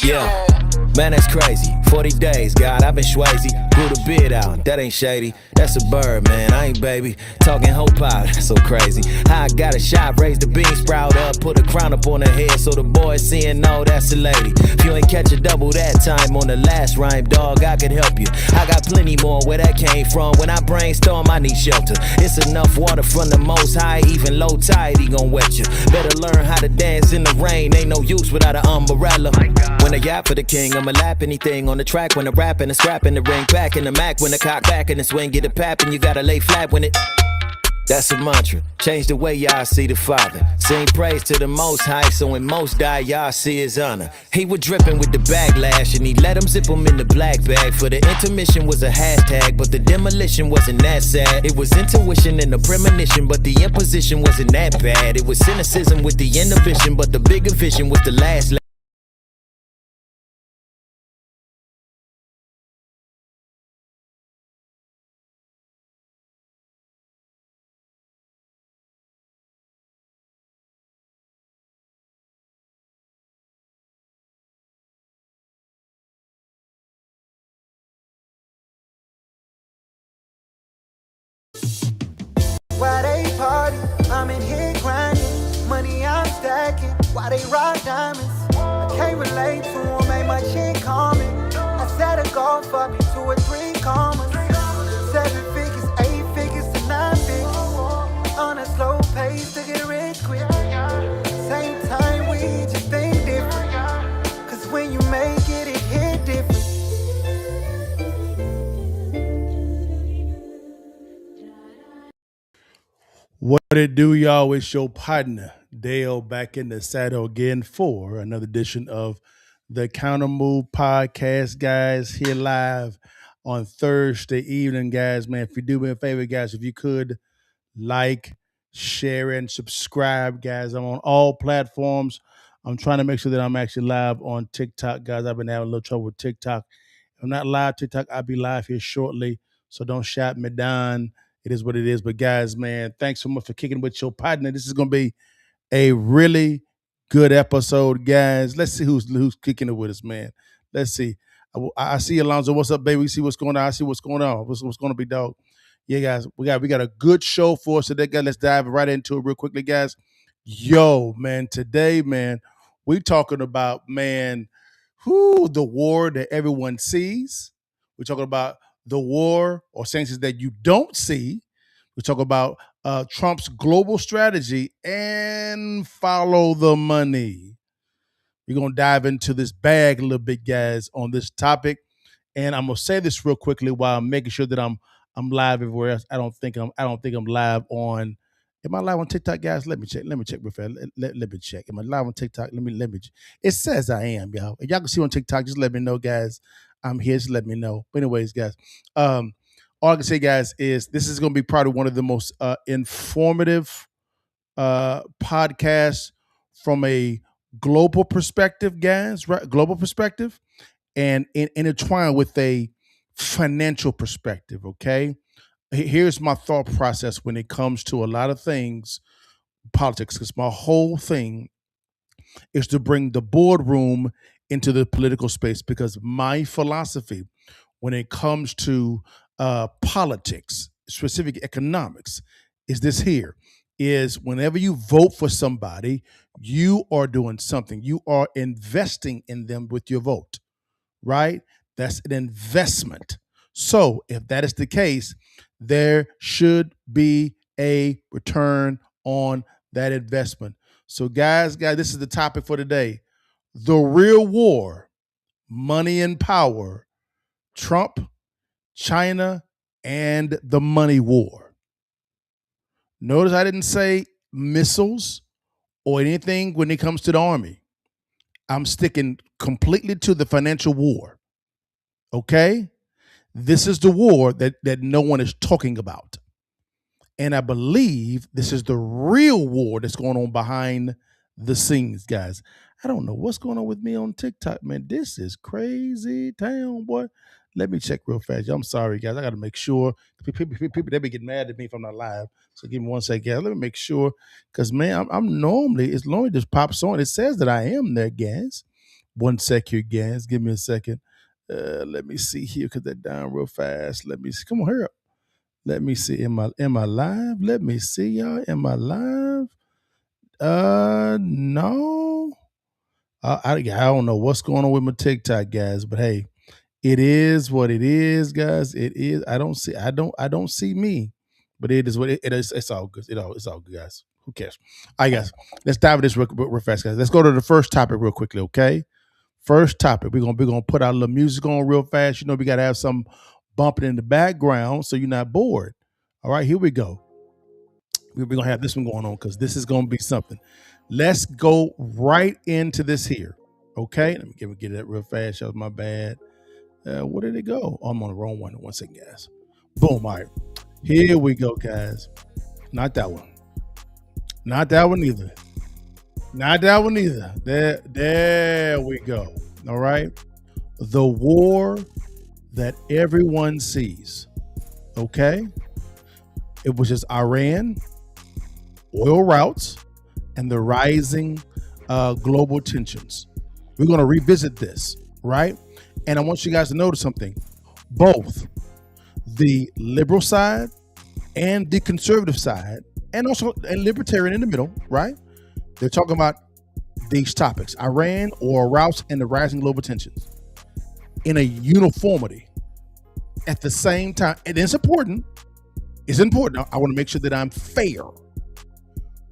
Yeah, man, that's crazy. 40 days, God, I've been Swayze. Grew the beard out, that ain't shady. That's a bird, man, I ain't baby. Talking whole pie, that's so crazy. How I got a shot, raise the bean sprout up, put a crown up on her head so the boys seeing, no, that's a lady. If you ain't catch a double that time on the last rhyme, dog, I could help you. I got plenty more where that came from. When I brainstorm, I need shelter. It's enough water from the most high, even low tide, he gon' wet you. Better learn how to dance in the rain, ain't no use without an umbrella. When I yap for the king, I'ma lap anything on the track. When I rap and I scrap in the ring, back in the Mac. When I cock back in the swing, get a pap and you gotta lay flat when it. That's a mantra. Change the way y'all see the Father. Sing praise to the Most High, so when most die, y'all see His honor. He was dripping with the backlash, and he let him zip him in the black bag. For the intermission was a hashtag, but the demolition wasn't that sad. It was intuition and a premonition, but the imposition wasn't that bad. It was cynicism with the inhibition, but the bigger vision was the last. Why they party? I'm in here grinding. Money I'm stacking. Why they rock diamonds? I can't relate to them, ain't much in common. I set a goal for me, 2 or 3 commas. 7 figures, 8 figures to 9 figures. On a slow pace to get rich quick. Same time we just think different. Cause when you make it, it hit different. What it do, y'all? It's your partner, Dale, back in the saddle again for another edition of the Counter Move podcast, guys, here live on Thursday evening, guys. Man, if you do me a favor, guys, if you could like, share, and subscribe, guys. I'm on all platforms. I'm trying to make sure that I'm actually live on TikTok, guys. I've been having a little trouble with TikTok. If I'm not live TikTok, I'll be live here shortly, so don't shout me down. It is what it is. But guys, man, thanks so much for kicking with your partner. This is going to be a really good episode, guys. Let's see who's kicking it with us, man. Let's see. I see Alonzo. What's up, baby? We see what's going on. I see what's going on. What's going to be, dog? Yeah, guys, we got a good show for us today, guys. Let's dive right into it real quickly, guys. Yo, man, today, man, we talking about, man, the war that everyone sees. We're talking about the war or sanctions that you don't see. We talk about Trump's global strategy and follow the money. We're going to dive into this bag a little bit, guys, on this topic. And I'm going to say this real quickly while I'm making sure that I'm live everywhere else. I don't think I'm live on. Am I live on TikTok, guys? Let me check. Let me check real fast. Let me check. Am I live on TikTok? Let me. It says I am, y'all. If y'all can see on TikTok, just let me know, guys. I'm here. Just let me know. But anyways, guys, all I can say, guys, is this is going to be probably one of the most informative podcasts from a global perspective, guys. Right, global perspective, and intertwined with a financial perspective. Okay, here's my thought process when it comes to a lot of things, politics, because my whole thing is to bring the boardroom into the political space, because my philosophy when it comes to politics, specific economics, is this here, is whenever you vote for somebody, you are doing something. You are investing in them with your vote, right? That's an investment. So if that is the case, there should be a return on that investment. So guys, this is the topic for today. The real war, money and power, Trump, China, and the money war. Notice I didn't say missiles or anything when it comes to the army. I'm sticking completely to the financial war. Okay? This is the war that no one is talking about. And I believe this is the real war that's going on behind the scenes, guys. I don't know what's going on with me on TikTok, man. This is crazy town, boy. Let me check real fast. I'm sorry, guys. I got to make sure. People, they be getting mad at me if I'm not live. So give me 1 second, guys. Let me make sure. Because, man, I'm normally, it's normally just pops on. It says that I am there, guys. 1 sec here, guys. Give me a second. Let me see here because they're down real fast. Let me see. Come on, hurry up. Let me see. Am I live? Let me see, y'all. Am I live? No. I don't know what's going on with my TikTok, guys, but hey, it is what it is, guys. It is. I don't see me, but it is what it is. It's all good. It's all good, guys. Who cares? All right, guys. Let's dive into this real fast, guys. Let's go to the first topic real quickly, okay? First topic. We're gonna put our little music on real fast. You know, we gotta have some bumping in the background so you're not bored. All right, here we go. We're gonna have this one going on because this is gonna be something. Let's go right into this here. Okay, let me get it real fast. That was my bad. Where did it go? Oh, I'm on the wrong one. 1 second, guys. Boom. All right. Here we go, guys. Not that one. Not that one either. Not that one either. There we go. All right. The war that everyone sees. Okay. It was just Iran, oil routes, and the rising global tensions. We're going to revisit this, right? And I want you guys to notice something. Both the liberal side and the conservative side, and also a libertarian in the middle, right? They're talking about these topics, Iran, oil routes, and the rising global tensions in a uniformity at the same time. And it's important. It's important. I want to make sure that I'm fair.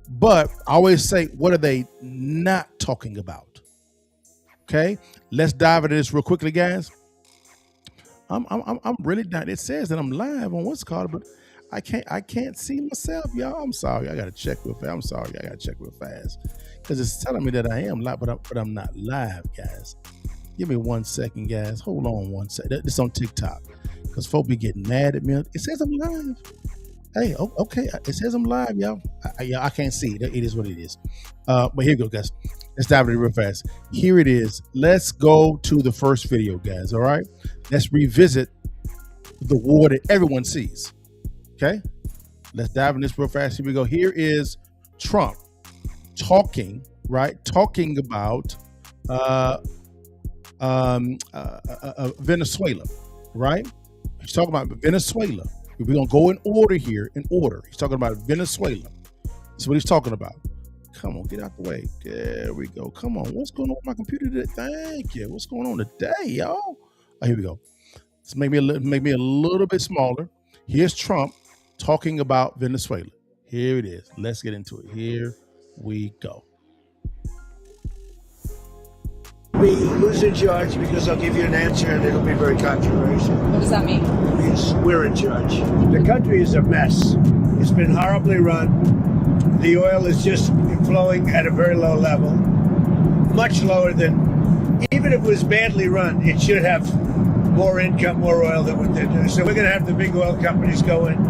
But I always say, what are they not talking about? Okay, let's dive into this real quickly, guys. I'm really not. It says that I'm live on what's called, but I can't see myself, y'all. I'm sorry. I gotta check real fast. I'm sorry. I gotta check real fast because it's telling me that I am live, but I'm not live, guys. Give me 1 second, guys. Hold on 1 second. This on TikTok because folks be getting mad at me. It says I'm live. Hey, okay. It says I'm live, y'all. I can't see it. It is what it is. But here we go, guys. Let's dive into it real fast. Here it is. Let's go to the first video, guys. All right. Let's revisit the war that everyone sees. Okay. Let's dive into this real fast. Here we go. Here is Trump talking, right? Talking about Venezuela, right? He's talking about Venezuela. We're going to go in order here, He's talking about Venezuela. That's what he's talking about. Come on, get out the way. There we go. Come on. What's going on with my computer today? Thank you. What's going on today, y'all? Oh, here we go. Let's make me a little bit smaller. Here's Trump talking about Venezuela. Here it is. Let's get into it. Here we go. Who's in charge? Because I'll give you an answer and it'll be very controversial. What does that mean? Yes, we're in charge. The country is a mess. It's been horribly run. The oil is just flowing at a very low level, much lower than, even if it was badly run, it should have more income, more oil than what they do. So we're going to have the big oil companies go in.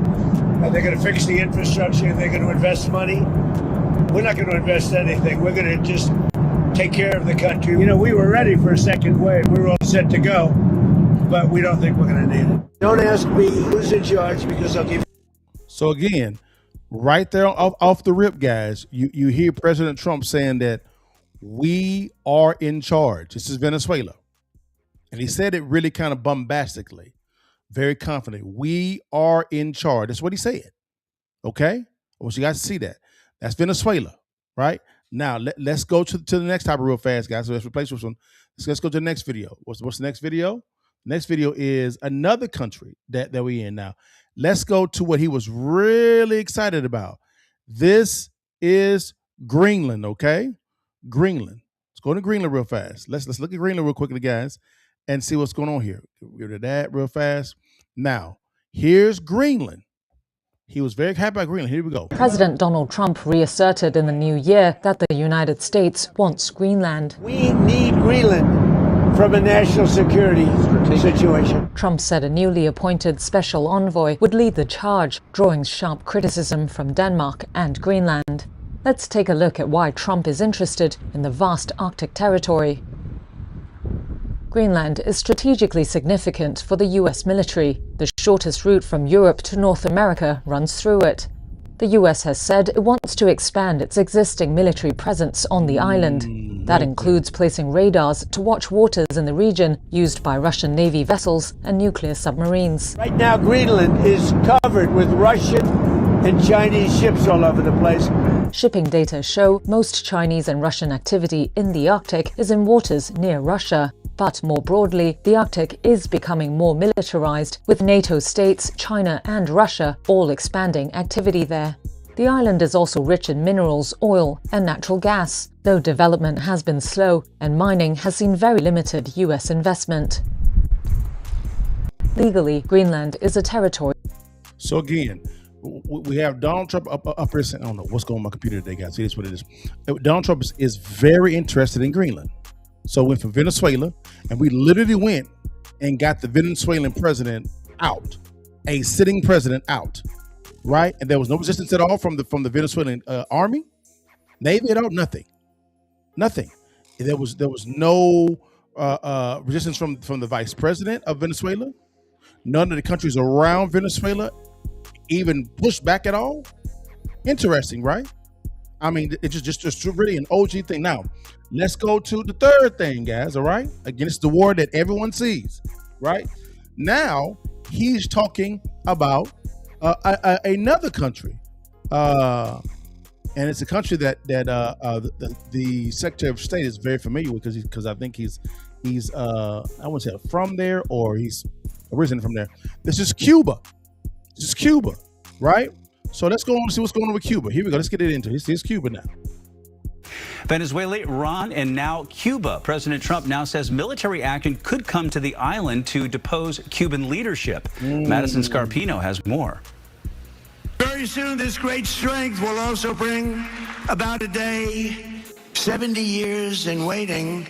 They're going to fix the infrastructure. They're going to invest money. We're not going to invest anything. We're going to just take care of the country. You know, we were ready for a second wave. We were all set to go, but we don't think we're going to need it. Don't ask me who's in charge because I'll give you. So again, right there off the rip, guys, you hear President Trump saying that we are in charge. This is Venezuela. And he said it really kind of bombastically, very confidently. We are in charge. That's what he said. Okay? I want you guys to see that. That's Venezuela, right? Now, let's go to the next topic real fast, guys. So let's replace this one. Let's go to the next video. What's the next video? Next video is another country that we're in now. Let's go to what he was really excited about. This is Greenland, okay? Greenland. Let's go to Greenland real fast. Let's look at Greenland real quickly, guys, and see what's going on here. Get rid of that real fast. Now, here's Greenland. He was very happy about Greenland. Here we go. President Donald Trump reasserted in the new year that the United States wants Greenland. We need Greenland from a national security situation. Trump said a newly appointed special envoy would lead the charge, drawing sharp criticism from Denmark and Greenland. Let's take a look at why Trump is interested in the vast Arctic territory. Greenland is strategically significant for the US military. The shortest route from Europe to North America runs through it. The US has said it wants to expand its existing military presence on the island. That includes placing radars to watch waters in the region used by Russian Navy vessels and nuclear submarines. Right now, Greenland is covered with Russian and Chinese ships all over the place. Shipping data show most Chinese and Russian activity in the Arctic is in waters near Russia. But more broadly, the Arctic is becoming more militarized, with NATO states, China and Russia all expanding activity there. The island is also rich in minerals, oil and natural gas, though development has been slow and mining has seen very limited US investment. Legally, Greenland is a territory. So again, we have Donald Trump up here saying, I don't know what's going on my computer today, guys. See, this is what it is. Donald Trump is very interested in Greenland. So we went from Venezuela, and we literally went and got the Venezuelan president out, a sitting president out, right? And there was no resistance at all from the Venezuelan army, Navy at all, nothing. There was no resistance from the vice president of Venezuela. None of the countries around Venezuela even pushed back at all. Interesting, right? I mean, it's just really an OG thing. Now, let's go to the third thing, guys, all right? Again, it's the war that everyone sees, right? Now, he's talking about another country. And it's a country that the Secretary of State is very familiar with because I think he's I wouldn't say from there or he's originally from there. This is Cuba. Right? So let's go on and see what's going on with Cuba. Here we go. Let's get it into it. Here's Cuba now. Venezuela, Iran, and now Cuba. President Trump now says military action could come to the island to depose Cuban leadership. Madison Scarpino has more. Very soon, this great strength will also bring about a day, 70 years in waiting.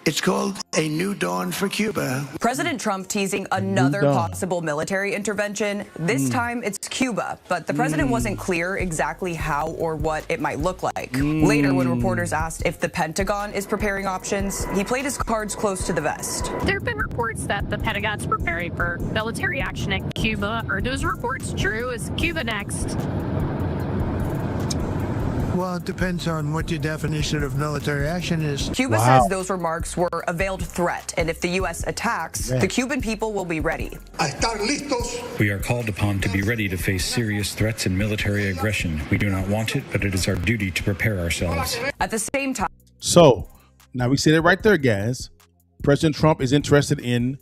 It's called a new dawn for Cuba. President Trump teasing another possible military intervention. This time it's Cuba, but the president wasn't clear exactly how or what it might look like. Later, when reporters asked if the Pentagon is preparing options, he played his cards close to the vest. There have been reports that the Pentagon's preparing for military action in Cuba. Are those reports true? Is Cuba next? Well, it depends on what your definition of military action is. Cuba says those remarks were a veiled threat, and if the U.S. attacks, the Cuban people will be ready. We are called upon to be ready to face serious threats and military aggression. We do not want it, but it is our duty to prepare ourselves. At the same time. So now we see it right there, guys. President Trump is interested in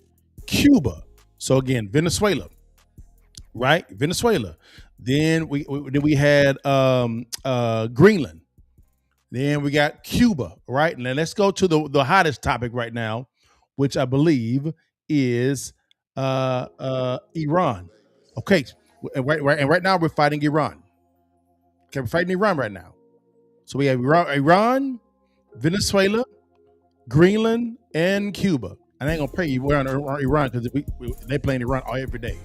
Cuba. So again, Venezuela, right? Venezuela. Then we had Greenland. Then we got Cuba, right? Now let's go to the hottest topic right now, which I believe is Iran. Okay, and right now we're fighting Iran. Okay, we're fighting Iran right now. So we have Iran, Venezuela, Greenland, and Cuba. I ain't gonna pay you on Iran because they playing Iran every day.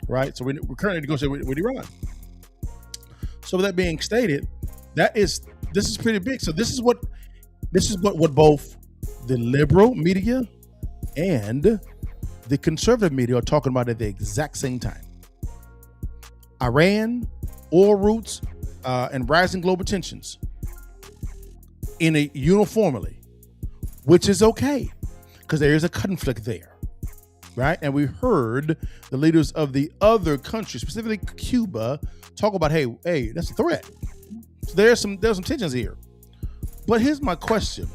Right, so we're currently negotiating with Iran. So with that being stated, this is pretty big. So this is what both the liberal media and the conservative media are talking about at the exact same time. Iran, oil routes, and rising global tensions uniformly, which is okay because there is a conflict there. Right, and we heard the leaders of the other countries, specifically Cuba, talk about, hey, that's a threat. So there's some tensions here. But here's my question: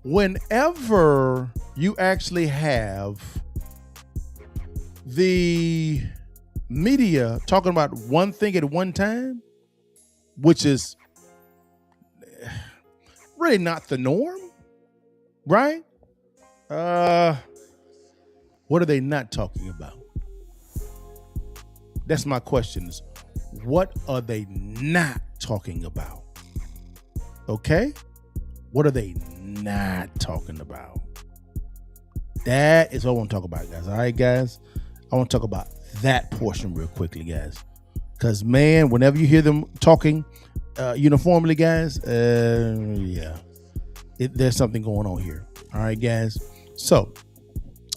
whenever you actually have the media talking about one thing at one time, which is really not the norm, right? What are they not talking about? That's my question is, what are they not talking about? Okay? What are they not talking about? That is what I want to talk about, guys. All right, guys? I want to talk about that portion real quickly, guys. Because, man, whenever you hear them talking uniformly, guys, yeah. there's something going on here. All right, guys. So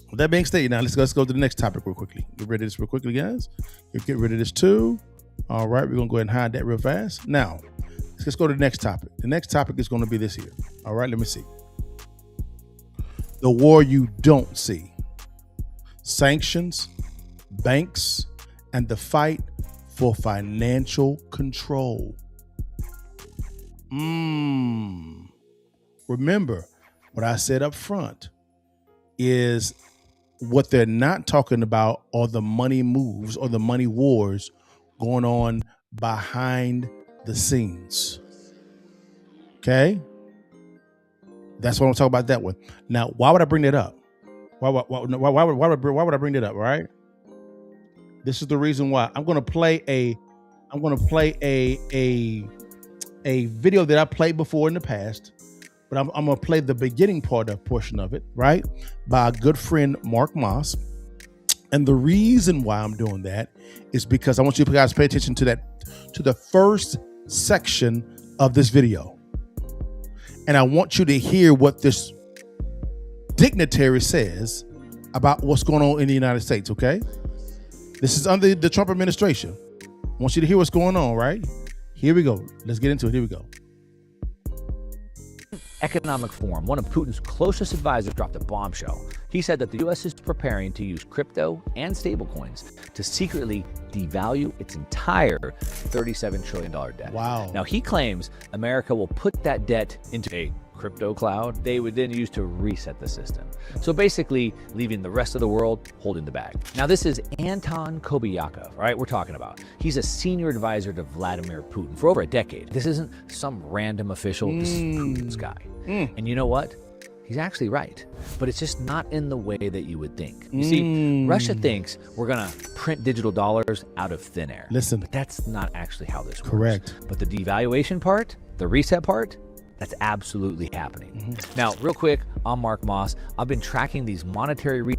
with that being stated, now let's go to the next topic real quickly. Get rid of this real quickly, guys. You get rid of this too. All right, we're gonna go ahead and hide that real fast. Now, let's go to the next topic. The next topic is gonna be this here. All right, let me see. The war you don't see. Sanctions, banks, and the fight for financial control. Remember, what I said up front is what they're not talking about are the money moves or the money wars going on behind the scenes. Okay? That's what I'm talking about, that one. Now, why would I bring that up? Why would I bring that up, right? This is the reason why. I'm gonna play a video that I played before in the past, but I'm gonna play the beginning portion of it, right? By a good friend, Mark Moss. And the reason why I'm doing that is because I want you guys to pay attention to the first section of this video. And I want you to hear what this dignitary says about what's going on in the United States, okay? This is under the Trump administration. I want you to hear what's going on, right? Here we go. Let's get into it. Here we go. Economic Forum, one of Putin's closest advisors, dropped a bombshell. He said that the U.S. is preparing to use crypto and stablecoins to secretly devalue its entire $37 trillion debt. Wow. Now, he claims America will put that debt into a crypto cloud they would then use to reset the system. So basically, leaving the rest of the world holding the bag. Now, this is Anton Kobiakov, right? We're talking about. He's a senior advisor to Vladimir Putin for over a decade. This isn't some random official. This is Putin's guy. And you know what? He's actually right, but it's just not in the way that you would think. You see, Russia thinks we're gonna print digital dollars out of thin air. Listen, but that's not actually how this works. Correct. But the devaluation part, the reset part, that's absolutely happening. Now, real quick, I'm Mark Moss. I've been tracking these monetary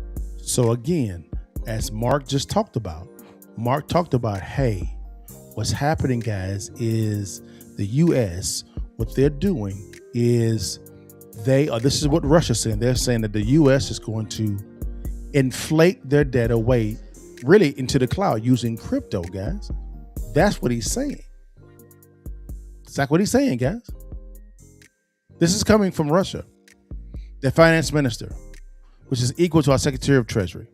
So again, as Mark just talked about, hey, what's happening, guys, is the U.S., what they're doing is this is what Russia's saying. They're saying that the U.S. is going to inflate their debt away really into the cloud using crypto, guys. That's what he's saying. That's what he's saying, guys. This is coming from Russia, their finance minister, which is equal to our Secretary of Treasury.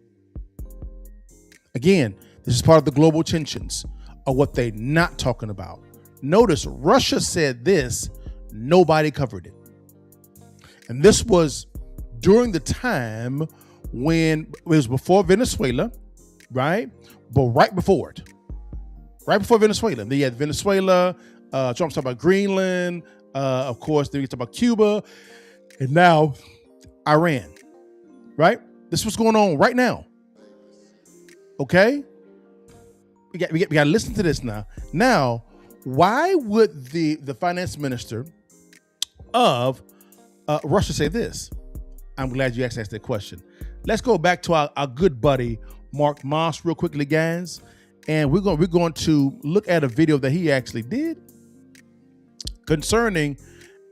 Again, this is part of the global tensions of what they're not talking about. Notice Russia said this, nobody covered it. And this was during the time when it was before Venezuela, right? But right before it. Right before Venezuela. Then you had Venezuela, Trump's talking about Greenland, of course, then we talk about Cuba, and now Iran, right? This is what's going on right now. Okay? We got to listen to this now. Now, why would the finance minister of Russia say this? I'm glad you asked that question. Let's go back to our good buddy, Mark Moss, real quickly, guys. And we're going to look at a video that he actually did concerning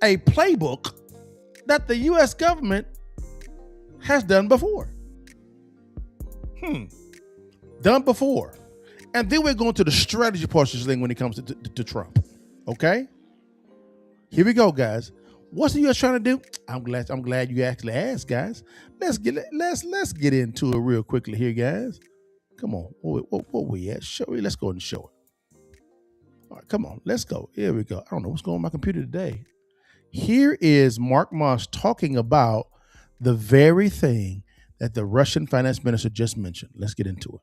a playbook that the U.S. government has done before. Done before. And then we're going to the strategy portion of this thing when it comes to Trump. Okay? Here we go, guys. What's the U.S. trying to do? I'm glad you actually asked, guys. Let's get into it real quickly here, guys. Come on. What we at? Let's go and show it. All right, come on. Let's go. Here we go. I don't know what's going on with my computer today. Here is Mark Moss talking about the very thing that the Russian finance minister just mentioned. Let's get into it.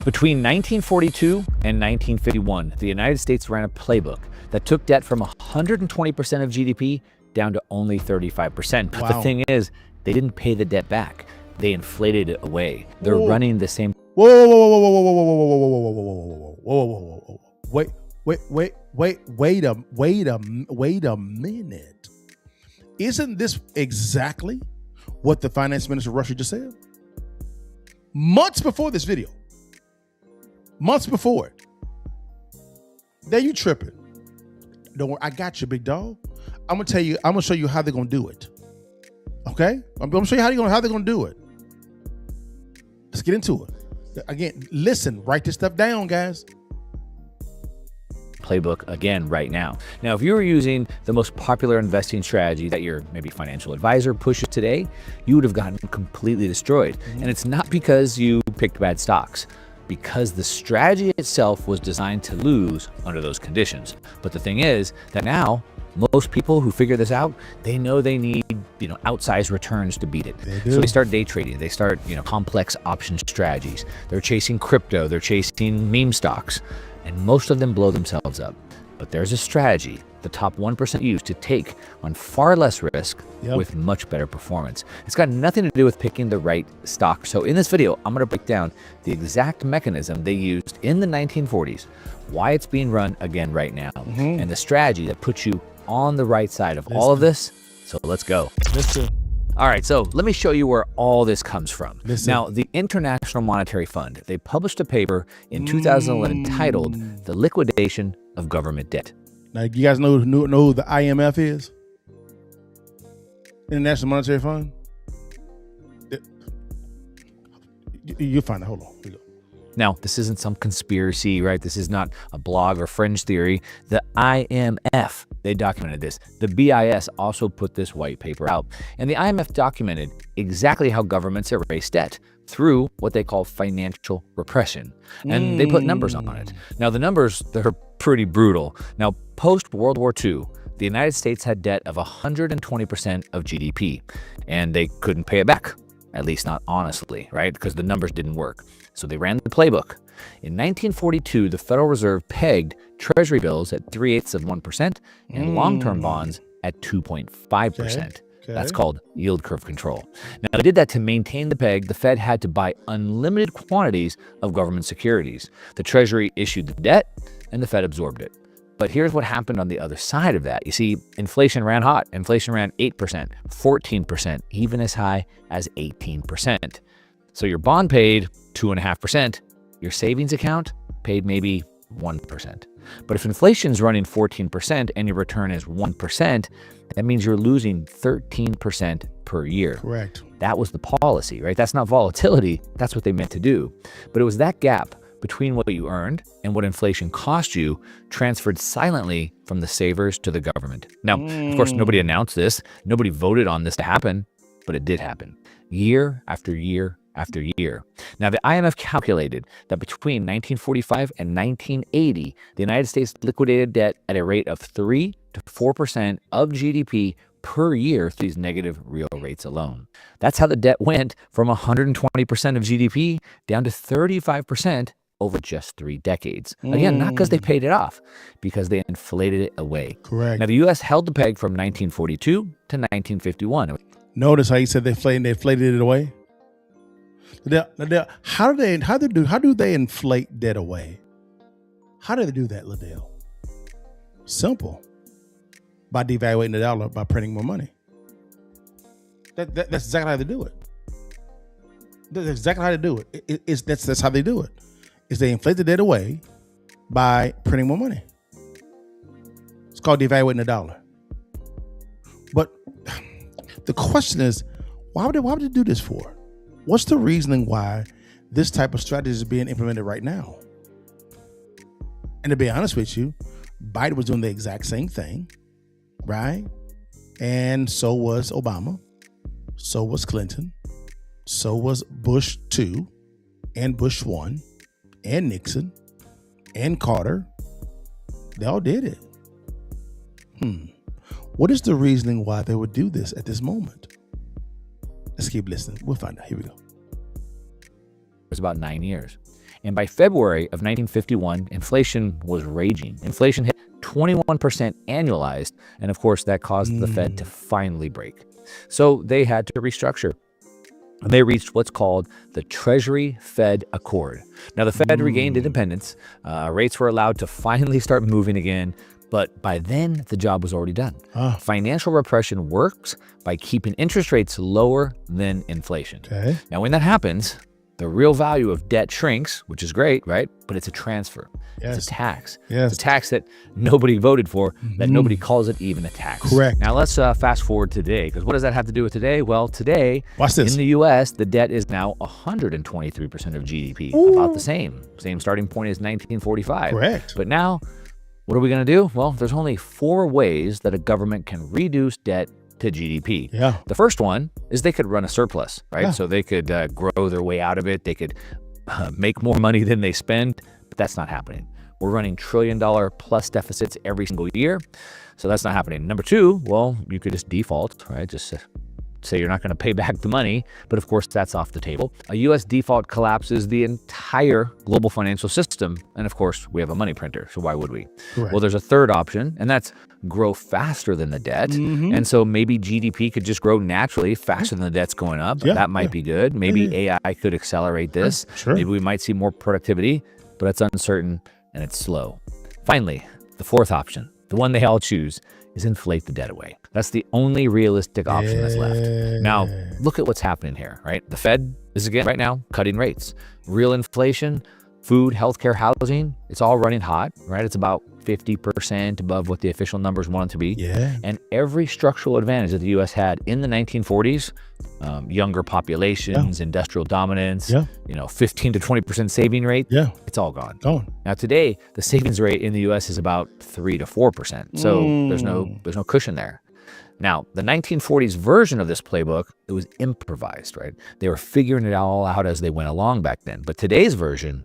Between 1942 and 1951, the United States ran a playbook that took debt from 120% of GDP down to only 35%. But the thing is, they didn't pay the debt back. They inflated it away. They're running the same. Wait a minute. Isn't this exactly what the finance minister of Russia just said? Months before this video. Months before it. There you tripping. Don't worry, I got you, big dog. I'm gonna show you how they're gonna do it. Okay, I'm gonna show you how they're gonna do it. Let's get into it. Again, listen, write this stuff down, guys. Playbook again right now. Now, if you were using the most popular investing strategy that your maybe financial advisor pushes today, you would have gotten completely destroyed. And it's not because you picked bad stocks, because the strategy itself was designed to lose under those conditions. But the thing is that now most people who figure this out, they know they need, outsized returns to beat it. So they start day trading. They start, complex option strategies. They're chasing crypto. They're chasing meme stocks. And most of them blow themselves up. But there's a strategy the top 1% use to take on far less risk with much better performance. It's got nothing to do with picking the right stock. So in this video, I'm going to break down the exact mechanism they used in the 1940s, why it's being run again right now, and the strategy that puts you on the right side of all of this. So let's go. All right, so let me show you where all this comes from. Now, the International Monetary Fund, they published a paper in 2011 titled The Liquidation of Government Debt. Now, you guys know who the IMF is? International Monetary Fund? You'll find it. Hold on. Here we go. Now, this isn't some conspiracy, right? This is not a blog or fringe theory. The IMF, they documented this. The BIS also put this white paper out. And the IMF documented exactly how governments erase debt through what they call financial repression. And they put numbers on it. Now, the numbers, they're pretty brutal. Now, post-World War II, the United States had debt of 120% of GDP, and they couldn't pay it back. At least not honestly, right? Because the numbers didn't work. So they ran the playbook. In 1942, the Federal Reserve pegged Treasury bills at 0.3% and long-term bonds at 2.5%. That's called yield curve control. Now, they did that to maintain the peg. The Fed had to buy unlimited quantities of government securities. The Treasury issued the debt, and the Fed absorbed it. But here's what happened on the other side of that. You see, inflation ran hot. Inflation ran 8%, 14%, even as high as 18%. So your bond paid 2.5%. Your savings account paid maybe 1%. But if inflation's running 14% and your return is 1%, that means you're losing 13% per year. Correct. That was the policy, right? That's not volatility. That's what they meant to do. But it was that gap between what you earned and what inflation cost you transferred silently from the savers to the government. Now, of course, nobody announced this. Nobody voted on this to happen, but it did happen year after year after year. Now, the IMF calculated that between 1945 and 1980, the United States liquidated debt at a rate of 3 to 4% of GDP per year through these negative real rates alone. That's how the debt went from 120% of GDP down to 35% over just 3 decades. Again, not because they paid it off, because they inflated it away. Correct. Now, the U.S. held the peg from 1942 to 1951. Notice how you said they inflated it away? How do they inflate debt away? How do they do that, Liddell? Simple. By devaluating the dollar, by printing more money. That's exactly how they do it. That's exactly how they do it. That's how they do it. Is they inflate the debt away by printing more money. It's called devaluating the dollar. But the question is, why would they do this for? What's the reasoning why this type of strategy is being implemented right now? And to be honest with you, Biden was doing the exact same thing, right? And so was Obama. So was Clinton. So was Bush 2 and Bush 1 and Nixon and Carter. They all did it. What is the reasoning why they would do this at this moment? Let's keep listening. We'll find out. Here we go. It was about 9 years. And by February of 1951, inflation was raging. Inflation hit 21% annualized. And of course, that caused the Fed to finally break. So they had to restructure. They reached what's called the Treasury-Fed Accord. Now, the Fed regained independence. Rates were allowed to finally start moving again. But by then, the job was already done. Financial repression works by keeping interest rates lower than inflation. Okay. Now, when that happens, The real value of debt shrinks, which is great, right? But it's a transfer. Yes. It's a tax. Yes. It's a tax that nobody voted for, that nobody calls it even a tax. Correct. Now let's fast forward to today, because what does that have to do with today? Well, today, Watch this. in the U.S., the debt is now 123% of GDP, about the same. Same starting point as 1945. Correct. But now, what are we going to do? Well, there's only 4 ways that a government can reduce debt to GDP. Yeah. The first one is they could run a surplus, right? Yeah. So they could grow their way out of it. They could make more money than they spend, but that's not happening. We're running $1 trillion plus deficits every single year. So that's not happening. Number 2, well, you could just default, right? Just say you're not going to pay back the money, but of course that's off the table. A U.S. default collapses the entire global financial system, and of course we have a money printer, so why would we? Correct. Well, there's a third option, and that's grow faster than the debt, and so maybe GDP could just grow naturally faster than the debt's going up. Yeah, That might be good. Maybe AI could accelerate this. Sure. Maybe we might see more productivity, but it's uncertain and it's slow. Finally, the fourth option, the one they all choose, is inflate the debt away. That's the only realistic option that's left. Now, look at what's happening here, right? The Fed is, again, right now, cutting rates. Real inflation, food, healthcare, housing, it's all running hot, right? It's about 50% above what the official numbers want it to be. Yeah. And every structural advantage that the U.S. had in the 1940s, younger populations, industrial dominance, 15 to 20% saving rate, it's all gone. Now today, the savings rate in the U.S. is about 3 to 4%. So there's no cushion there. Now, the 1940s version of this playbook, it was improvised, right? They were figuring it all out as they went along back then. But today's version,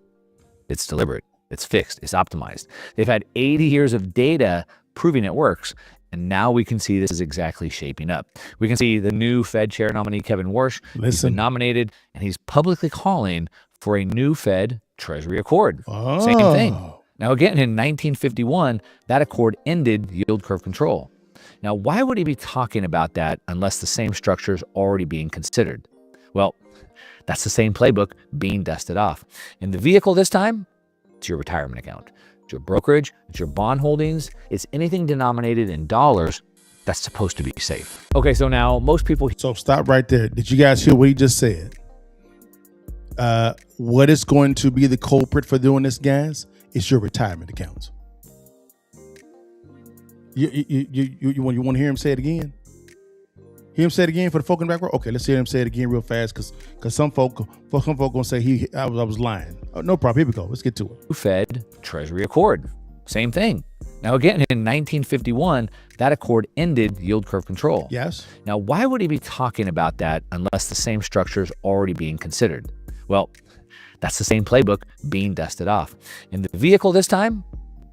it's deliberate, it's fixed, it's optimized. They've had 80 years of data proving it works. And now we can see this is exactly shaping up. We can see the new Fed chair nominee, Kevin Warsh, he's been nominated, and he's publicly calling for a new Fed Treasury Accord. Same thing. Now, again, in 1951, that accord ended yield curve control. Now, why would he be talking about that unless the same structure is already being considered? Well, that's the same playbook being dusted off. And the vehicle this time, it's your retirement account. It's your brokerage, it's your bond holdings, it's anything denominated in dollars that's supposed to be safe. Okay, so now most people... So stop right there. Did you guys hear what he just said? What is going to be the culprit for doing this, guys? It's your retirement accounts. You want to hear him say it again? Hear him say it again for the folk in the back row? Okay, let's hear him say it again real fast because some folk gonna say I was lying. Oh, no problem. Here we go. Let's get to it. Fed Treasury Accord. Same thing. Now, again, in 1951, that accord ended yield curve control. Yes. Now, why would he be talking about that unless the same structure is already being considered? Well, that's the same playbook being dusted off. And the vehicle this time,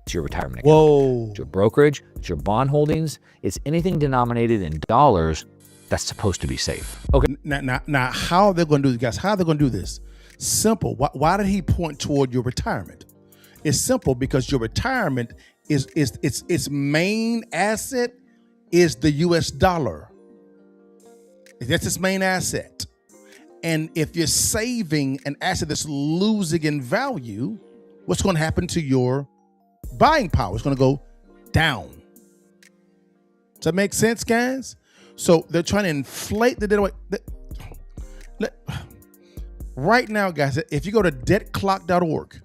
it's your retirement account. Whoa. It's your brokerage, it's your bond holdings, it's anything denominated in dollars that's supposed to be safe. Okay. Now, how are they going to do this, guys? How are they going to do this? Simple. Why did he point toward your retirement? It's simple because your retirement is its main asset is the U.S. dollar. That's its main asset. And if you're saving an asset that's losing in value, what's going to happen to your buying power? It's going to go down. Does that make sense, guys? So they're trying to inflate the debt away. Right now, guys, if you go to debtclock.org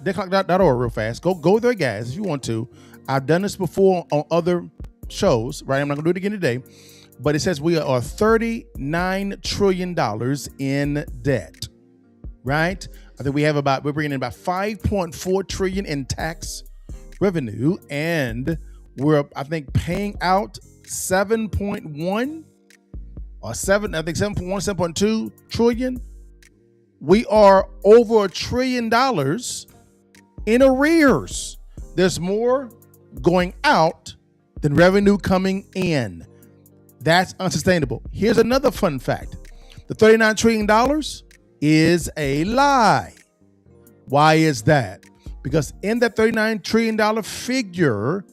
real fast, go there, guys, if you want to. I've done this before on other shows, right? I'm not gonna do it again today, but it says we are $39 trillion in debt, right? I think we're bringing in about 5.4 trillion in tax revenue, and we're, I think, paying out 7.1 or 7.2 trillion. We are over $1 trillion in arrears. There's more going out than revenue coming in. That's unsustainable. Here's another fun fact. The $39 trillion is a lie. Why is that? Because in that $39 trillion figure,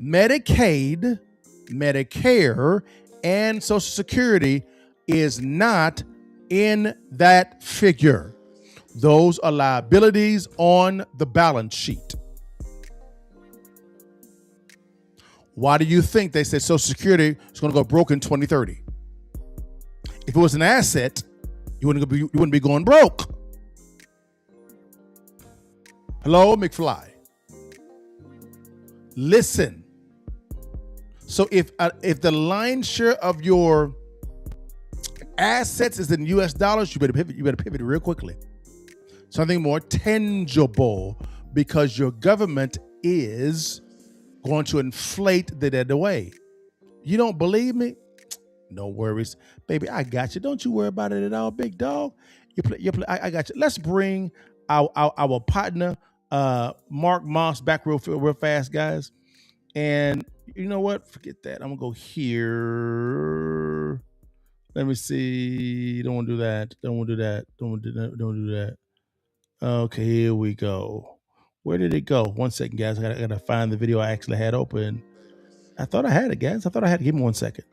Medicaid, Medicare, and Social Security is not in that figure. Those are liabilities on the balance sheet. Why do you think they said Social Security is going to go broke in 2030? If it was an asset, You wouldn't be going broke. Hello, McFly. Listen. So if the lion's share of your assets is in U.S. dollars, you better pivot real quickly. Something more tangible, because your government is going to inflate the debt away. You don't believe me? No worries, baby. I got you. Don't you worry about it at all, big dog. I got you. Let's bring our partner, Mark Moss, back real fast, guys. And you know what? Forget that. I'm gonna go here. Let me see. Don't want to do that. Don't want to do that. Don't want to do that. Okay, here we go. Where did it go? 1 second, guys. I gotta find the video I actually had open. I thought I had it, guys. I thought I had it. Give me 1 second.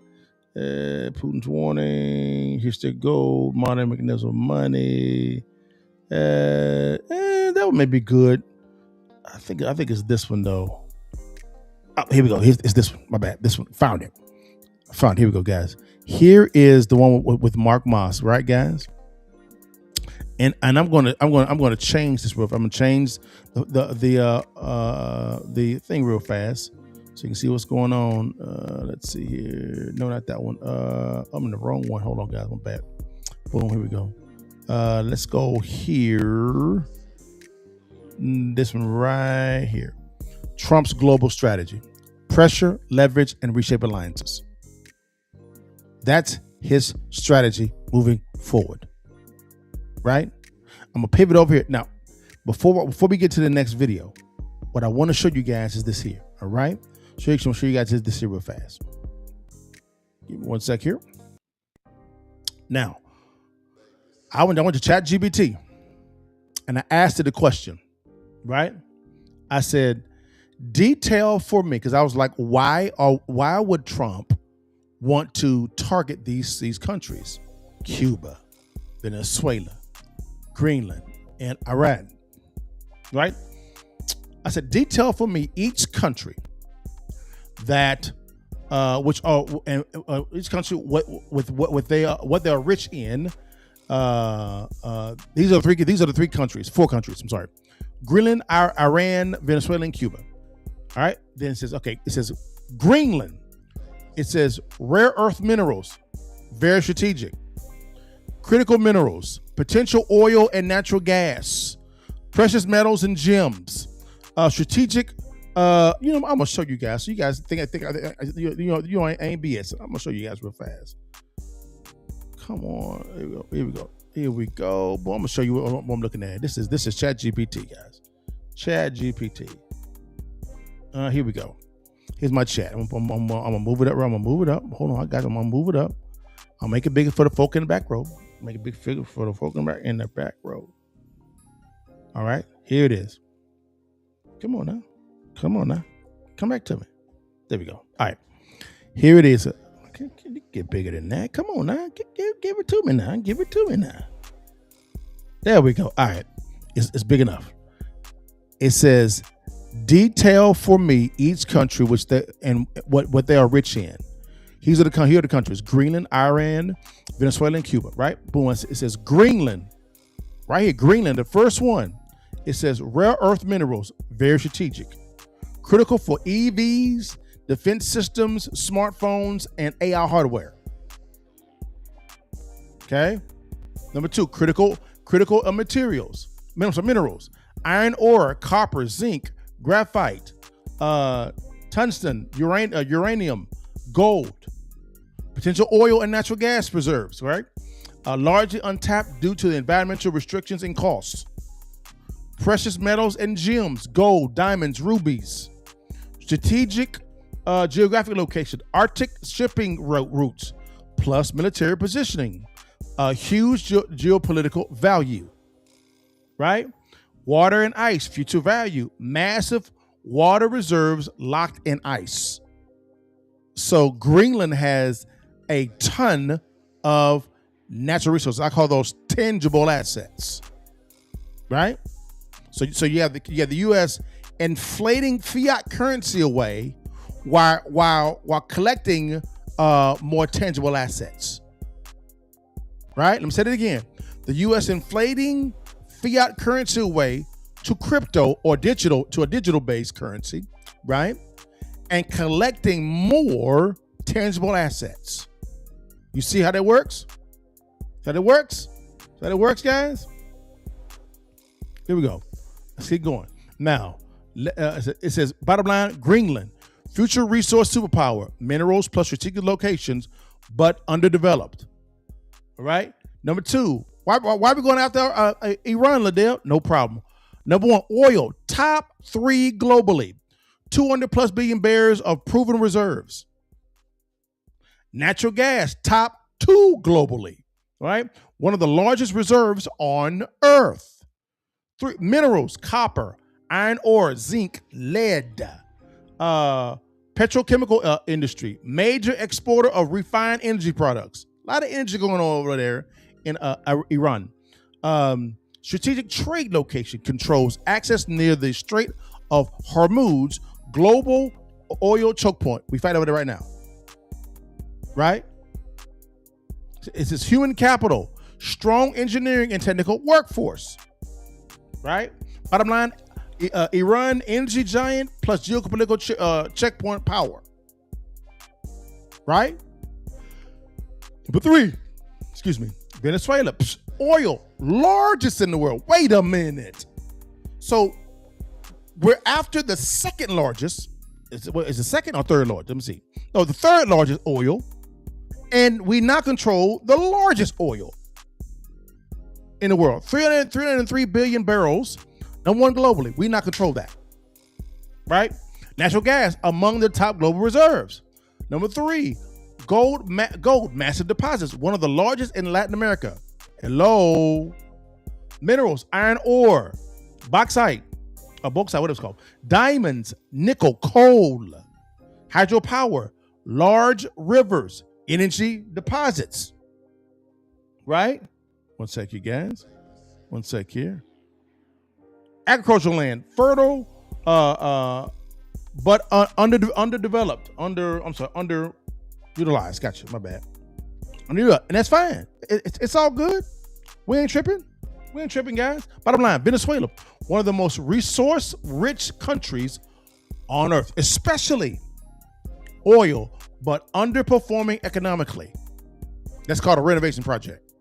Putin's warning. Here's the gold. Modern mechanism of money. That one may be good. I think it's this one though. Oh, here we go. It's this one. My bad. This one. Found it. Here we go, guys. Here is the one with Mark Moss, right, guys? And I'm gonna change this real fast. I'm gonna change the thing real fast so you can see what's going on. Let's see here. No, not that one. I'm in the wrong one. Hold on, guys. I'm bad. Boom. Here we go. Let's go here. This one right here. Trump's global strategy: pressure, leverage, and reshape alliances. That's his strategy moving forward. Right? I'm gonna pivot over here. Now, before we get to the next video, what I want to show you guys is this here. All right? I'm gonna show you guys this here real fast. Give me 1 sec here. Now, I went to ChatGPT and I asked it a question, right? I said, detail for me, because I was like, why would Trump want to target these countries? Cuba, Venezuela, Greenland, and Iran, right? I said, detail for me each country that each country what they are rich in. These are the four countries. I'm sorry: Greenland, Iran, Venezuela, and Cuba. All right. Then it says, okay. It says Greenland. It says rare earth minerals, very strategic. Critical minerals, potential oil and natural gas, precious metals and gems, strategic. I'm gonna show you guys. So you guys think I ain't BS. I'm gonna show you guys real fast. Come on, here we go. Boy, I'm gonna show you what I'm looking at. This is ChatGPT, guys. ChatGPT. Here we go. Here's my chat. I'm gonna move it up. I'm gonna move it up. Hold on, I'm gonna move it up. I'll make it bigger for the folk in the back row. Make a big figure for the folk in the back row. All right, here it is. Come on now. Come back to me. There we go. All right, here it is. Can you get bigger than that? Come on now. Give it to me now. Give it to me now. There we go. All right, it's big enough. It says, detail for me each country what they are rich in. Here are the countries: Greenland, Iran, Venezuela, and Cuba. Right? Boom. It says Greenland. Right here, Greenland, the first one. It says rare earth minerals, very strategic, critical for EVs, defense systems, smartphones, and AI hardware. Okay. Number 2, critical materials, minerals: iron ore, copper, zinc, graphite, tungsten, uranium, gold. Potential oil and natural gas reserves, right? Largely untapped due to the environmental restrictions and costs. Precious metals and gems: gold, diamonds, rubies. Strategic geographic location: Arctic shipping routes, plus military positioning. Huge geopolitical value, right? Water and ice, future value. Massive water reserves locked in ice. So Greenland has a ton of natural resources. I call those tangible assets, right? So you have the U.S. inflating fiat currency away while collecting more tangible assets, right? Let me say it again. The U.S. inflating fiat currency away to crypto or digital, to a digital-based currency, right? And collecting more tangible assets. You see how that works? That it works? That it works, guys? Here we go. Let's keep going. Now, it says, bottom line, Greenland, future resource superpower, minerals plus strategic locations, but underdeveloped. All right? Number 2, why are we going after Iran, Liddell? No problem. Number 1, oil, top 3 globally, 200 plus billion barrels of proven reserves. Natural gas, top 2 globally, right? One of the largest reserves on Earth. 3 minerals, copper, iron ore, zinc, lead. Petrochemical industry, major exporter of refined energy products. A lot of energy going on over there in Iran. Strategic trade location, controls access near the Strait of Hormuz, global oil choke point. We fight over there right now. Right? It's this human capital, strong engineering and technical workforce. Right? Bottom line, Iran, energy giant plus geopolitical checkpoint power. Right? Number 3, Venezuela, oil, largest in the world. Wait a minute. So we're after the second largest. Is the second or third largest? Let me see. No, the third largest oil. And we now control the largest oil in the world. 303 billion barrels. Number 1 globally. We now control that. Right? Natural gas among the top global reserves. Number 3, gold, massive deposits. One of the largest in Latin America. Hello. Minerals, iron ore, bauxite, what it's called. Diamonds, nickel, coal, hydropower, large rivers, energy deposits. Right? One sec, you guys. One sec here. Agricultural land, fertile, but underdeveloped, underutilized. Gotcha, my bad. And that's fine. It's all good. We ain't tripping. We ain't tripping, guys. Bottom line, Venezuela, one of the most resource-rich countries on earth, especially oil, but underperforming economically. That's called a renovation project.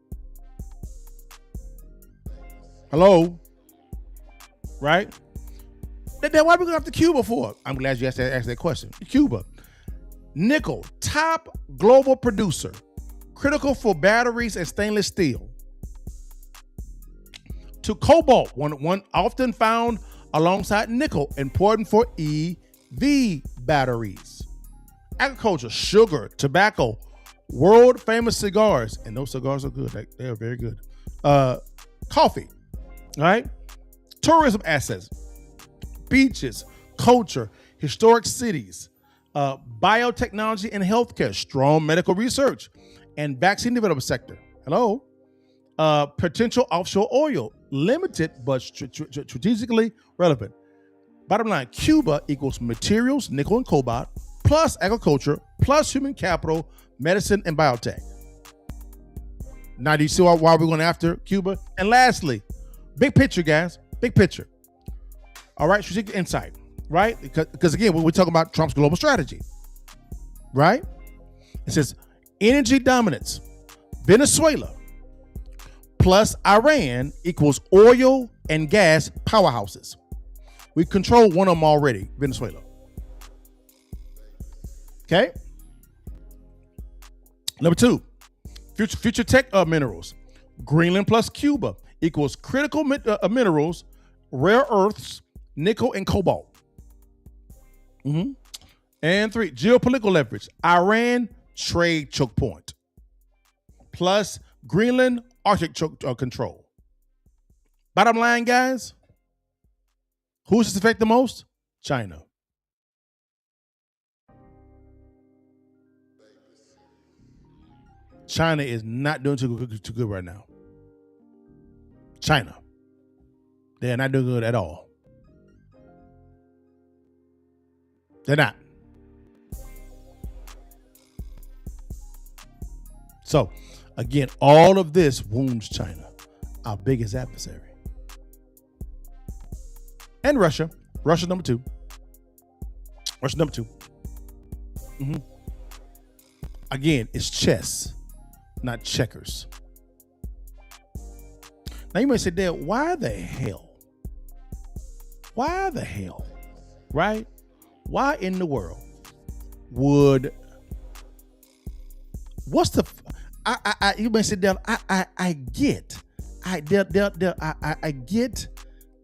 Hello? Right? Then why are we going after Cuba for? I'm glad you asked that question. Cuba. Nickel, top global producer, critical for batteries and stainless steel. To cobalt, one often found alongside nickel, important for EV batteries. Agriculture, sugar, tobacco, world famous cigars, and those cigars are good. They are very good. Coffee, right? Tourism assets, beaches, culture, historic cities, biotechnology and healthcare, strong medical research, and vaccine development sector. Hello? Potential offshore oil, limited but strategically relevant. Bottom line, Cuba equals materials, nickel and cobalt, plus agriculture, plus human capital, medicine, and biotech. Now, do you see why we're going after Cuba? And lastly, big picture, guys, big picture. All right, strategic insight, right? Because again, we're talking about Trump's global strategy, right? It says energy dominance, Venezuela plus Iran equals oil and gas powerhouses. We control one of them already, Venezuela. Okay. Number 2, future tech minerals. Greenland plus Cuba equals critical minerals, rare earths, nickel and cobalt. And 3, geopolitical leverage. Iran trade choke point plus Greenland Arctic control. Bottom line, guys, who does this affect the most? China. China is not doing too good right now. China. They're not doing good at all. They're not. So, again, all of this wounds China. our biggest adversary. And Russia. Russia's number two. Russia number 2. Again, it's chess, not checkers. Now you may say, Dale, why the hell? Why the hell? Right? Why in the world would you may say, Dale, I get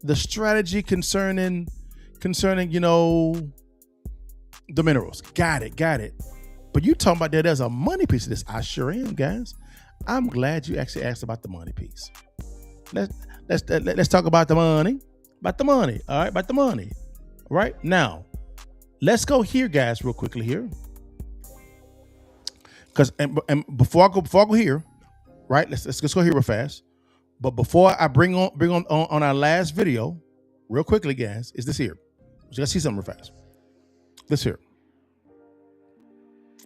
the strategy concerning, the minerals. Got it. But you talking about there's a money piece of this. I sure am, guys. I'm glad you actually asked about the money piece. Let's talk about the money. All right, about the money. All right, now let's go here, guys, real quickly here. Because and before I go here, right? Let's go here real fast. But before I bring on our last video, real quickly, guys, is this here. You gotta see something real fast. This here.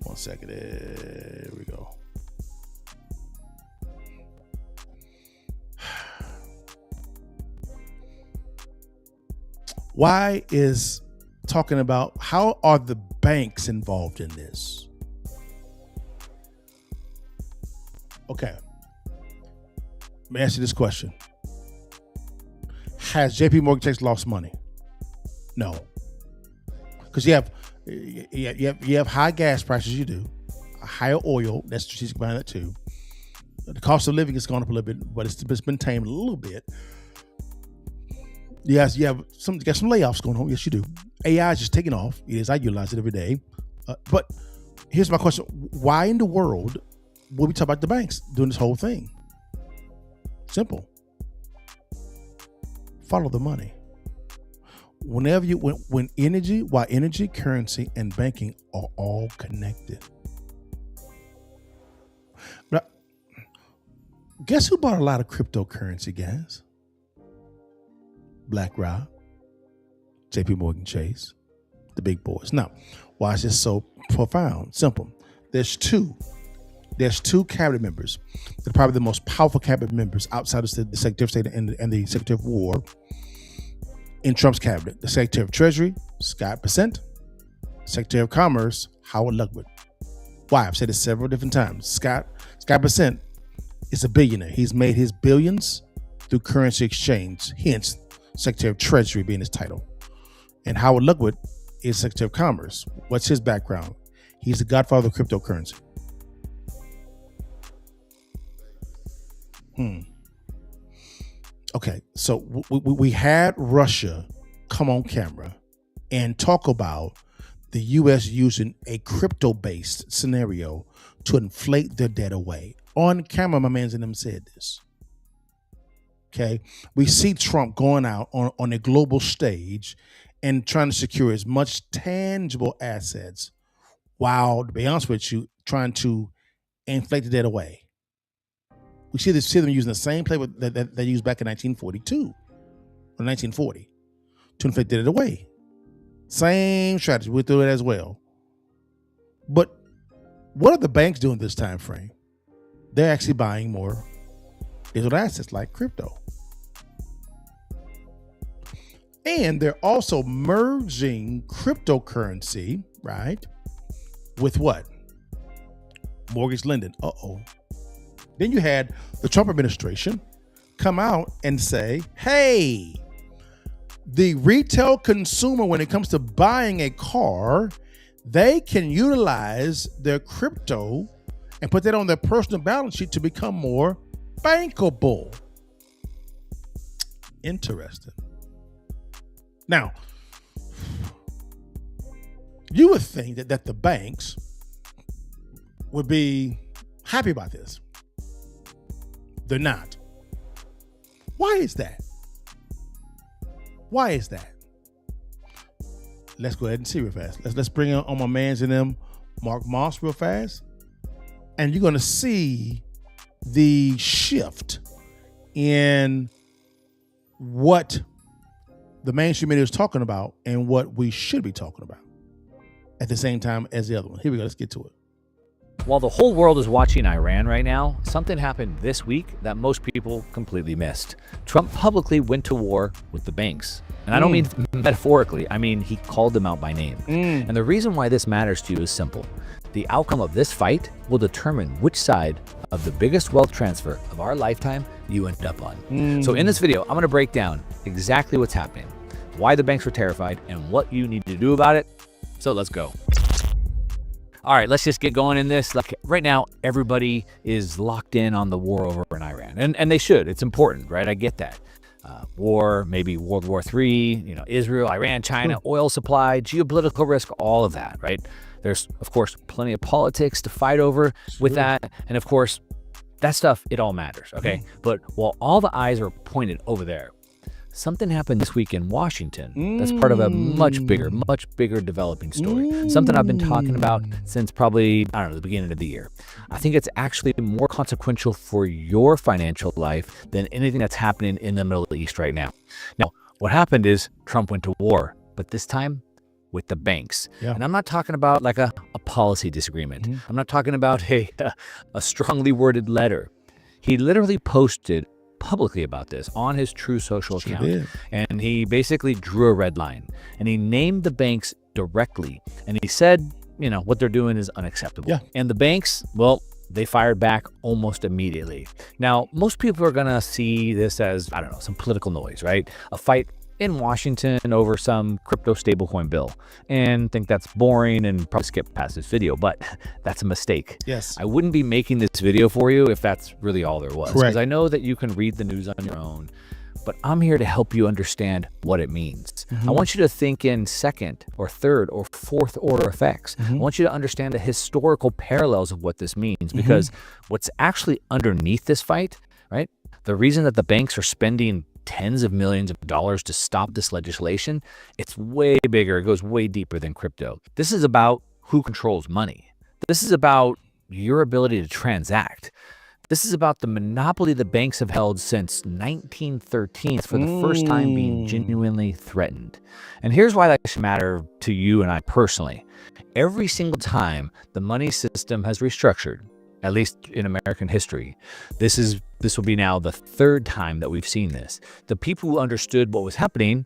1 second. There we go. Why is talking about how are the banks involved in this? Okay. Let me ask you this question. Has JP Morgan Chase lost money? No. Because you have high gas prices, you do. A higher oil, that's strategic behind that too. The cost of living has gone up a little bit, but it's been tamed a little bit. Yes, you got some layoffs going on. Yes, you do. AI is just taking off. It is. I utilize it every day. But here's my question. Why in the world would we talk about the banks doing this whole thing? Simple. Follow the money. When energy, currency, and banking are all connected. But guess who bought a lot of cryptocurrency, guys? BlackRock, JP Morgan Chase, the big boys. Now, why is this so profound? Simple. There's two cabinet members. They're probably the most powerful cabinet members outside of the Secretary of State and the Secretary of War in Trump's cabinet. The Secretary of Treasury, Scott Bessent. Secretary of Commerce, Howard Lutnick. Why? I've said it several different times. Scott Bessent is a billionaire. He's made his billions through currency exchange, hence Secretary of Treasury being his title. And Howard Lutnick is Secretary of Commerce. What's his background? He's the godfather of cryptocurrency. Okay, so we had Russia come on camera and talk about the U.S. using a crypto-based scenario to inflate their debt away. On camera, my mans and them said this. Okay, we see Trump going out on a global stage and trying to secure as much tangible assets while, to be honest with you, trying to inflate the debt away. We see them using the same playbook that they used back in 1942 or 1940 to inflate the debt away. Same strategy. We'll do it as well. But what are the banks doing this time frame? They're actually buying more digital assets like crypto. And they're also merging cryptocurrency, right, with what? Mortgage lending. Then you had the Trump administration come out and say, hey, the retail consumer, when it comes to buying a car, they can utilize their crypto and put that on their personal balance sheet to become more bankable. Interesting. Now, you would think that the banks would be happy about this. They're not. Why is that? Let's go ahead and see real fast. Let's bring on my mans and them, Mark Moss, real fast. And you're going to see the shift in what the mainstream media is talking about and what we should be talking about at the same time as the other one. Here we go. Let's get to it. While the whole world is watching Iran right now, something happened this week that most people completely missed. Trump publicly went to war with the banks. And I don't mean metaphorically, I mean he called them out by name. And the reason why this matters to you is simple. The outcome of this fight will determine which side of the biggest wealth transfer of our lifetime you end up on. So in this video, I'm gonna break down exactly what's happening, why the banks were terrified, and what you need to do about it. So let's go. All right, let's just get going in this. Like right now, everybody is locked in on the war over in Iran, and they should. It's important, right? I get that. War, maybe World War III, Israel, Iran, China, oil supply, geopolitical risk, all of that, right? There's, of course, plenty of politics to fight over with that. And of course, that stuff, it all matters, okay? But while all the eyes are pointed over there, something happened this week in Washington that's part of a much bigger developing story. Something I've been talking about since probably, I don't know, the beginning of the year. I think it's actually more consequential for your financial life than anything that's happening in the Middle East right now. Now, what happened is Trump went to war, but this time with the banks. And I'm not talking about like a policy disagreement. I'm not talking about a strongly worded letter. He literally posted publicly about this on his True Social account. And he basically drew a red line and he named the banks directly. And he said, what they're doing is unacceptable. And the banks, well, they fired back almost immediately. Now, most people are going to see this as, I don't know, some political noise, right? A fight in Washington over some crypto stablecoin bill and think that's boring and probably skip past this video, but that's a mistake. Yes. I wouldn't be making this video for you if that's really all there was. Correct. Because I know that you can read the news on your own, but I'm here to help you understand what it means. I want you to think in second or third or fourth order effects. I want you to understand the historical parallels of what this means, because what's actually underneath this fight, right? The reason that the banks are spending tens of millions of dollars to stop this legislation, it's way bigger. It goes way deeper than crypto. This is about who controls money. This is about your ability to transact. This is about the monopoly the banks have held since 1913 for the first time being genuinely threatened. And here's why that should matter to you and I personally. Every single time the money system has restructured, at least in American history, this will be now the third time that we've seen this. The people who understood what was happening,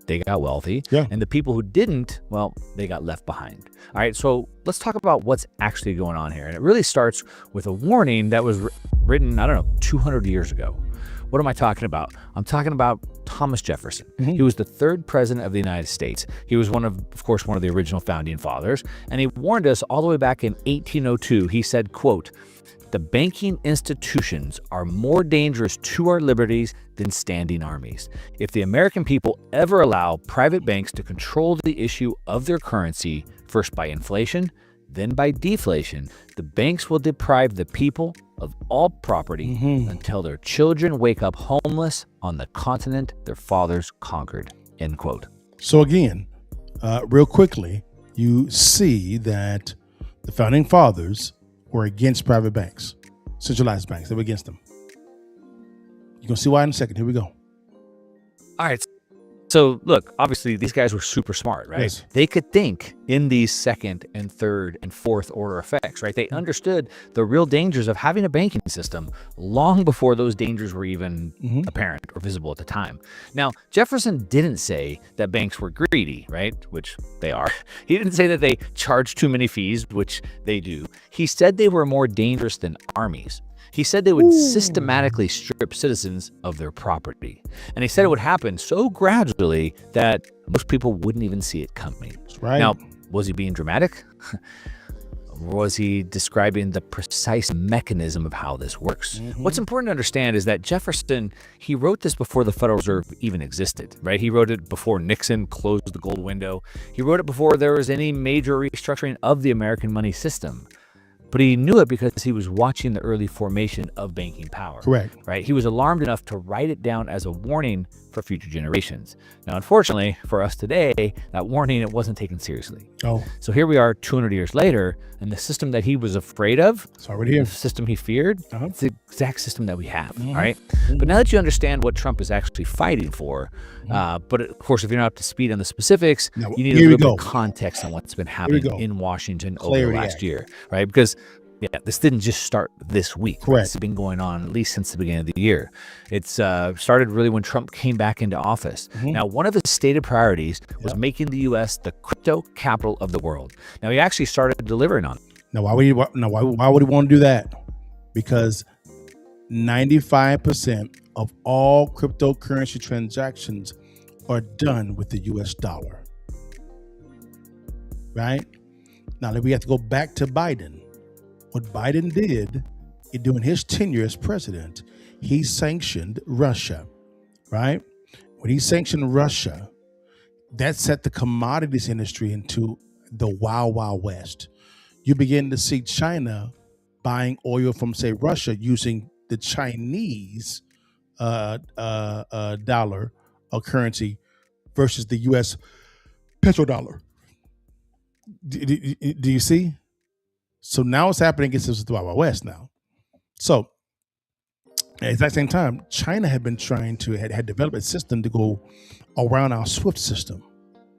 they got wealthy. And the people who didn't, well, they got left behind. All right, so let's talk about what's actually going on here. And it really starts with a warning that was written, I don't know, 200 years ago. What am I talking about? I'm talking about Thomas Jefferson. He was the third president of the United States. He was of course, one of the original founding fathers. And he warned us all the way back in 1802. He said, quote, "The banking institutions are more dangerous to our liberties than standing armies. If the American people ever allow private banks to control the issue of their currency, first by inflation, then by deflation, the banks will deprive the people of all property until their children wake up homeless on the continent their fathers conquered." End quote. So again, real quickly, you see that the founding fathers were against private banks, centralized banks. They were against them. You're going to see why in a second. Here we go. All right. So look, obviously these guys were super smart, right? Yes. They could think in these second and third and fourth order effects, right? They understood the real dangers of having a banking system long before those dangers were even apparent or visible at the time. Now, Jefferson didn't say that banks were greedy, right? Which they are. He didn't say that they charged too many fees, which they do. He said they were more dangerous than armies. He said they would systematically strip citizens of their property. And he said it would happen so gradually that most people wouldn't even see it coming. That's right. Now, was he being dramatic? Or was he describing the precise mechanism of how this works? What's important to understand is that Jefferson, he wrote this before the Federal Reserve even existed, right? He wrote it before Nixon closed the gold window. He wrote it before there was any major restructuring of the American money system. But he knew it because he was watching the early formation of banking power. Correct. Right? He was alarmed enough to write it down as a warning for future generations. Now, unfortunately for us today, that warning, it wasn't taken seriously. Oh. So here we are 200 years later, and the system that he was afraid of, it's already here. the system he feared, it's the exact system that we have, all right? But now that you understand what Trump is actually fighting for, but of course, if you're not up to speed on the specifics, you need a little bit of context on what's been happening in Washington over the last year, right? Because Yeah, this didn't just start this week. Correct. It's been going on at least since the beginning of the year. It's started really when Trump came back into office. Now, one of his stated priorities was making the U.S. the crypto capital of the world. Now, he actually started delivering on it. Now, why would he want to do that? Because 95% of all cryptocurrency transactions are done with the U.S. dollar. Right? Now, we have to go back to Biden. What Biden did during his tenure as president, he sanctioned Russia, right? When he sanctioned Russia, that set the commodities industry into the wild, wild west. You begin to see China buying oil from, say, Russia using the Chinese dollar or currency versus the U.S. petrodollar. Do you see? So now it's happening against the Wild West now. So at that same time, China had been trying to had developed a system to go around our SWIFT system,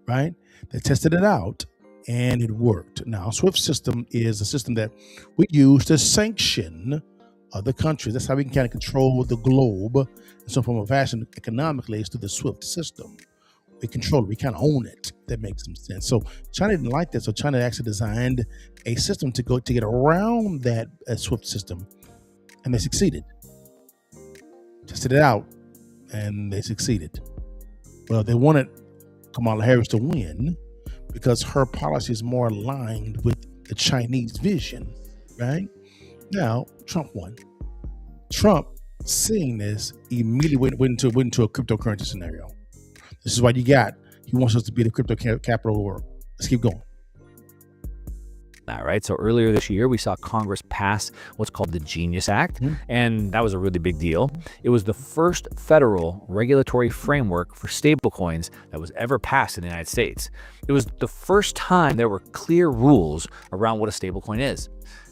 right? They tested it out and it worked. Now, SWIFT system is a system that we use to sanction other countries. That's how we can kind of control the globe in some form of fashion economically is through the SWIFT system. We control it. We kind of own it. That makes some sense. So China didn't like that. So China actually designed a system to get around that SWIFT system, and they succeeded. Tested it out, and they succeeded. Well, they wanted Kamala Harris to win because her policy is more aligned with the Chinese vision, right? Now, Trump won. Trump, seeing this, immediately went into a cryptocurrency scenario. This is what he wants us to be the crypto capital of the world. Let's keep going. All right. So earlier this year, we saw Congress pass what's called the Genius Act, and that was a really big deal. It was the first federal regulatory framework for stablecoins that was ever passed in the United States. It was the first time there were clear rules around what a stablecoin is,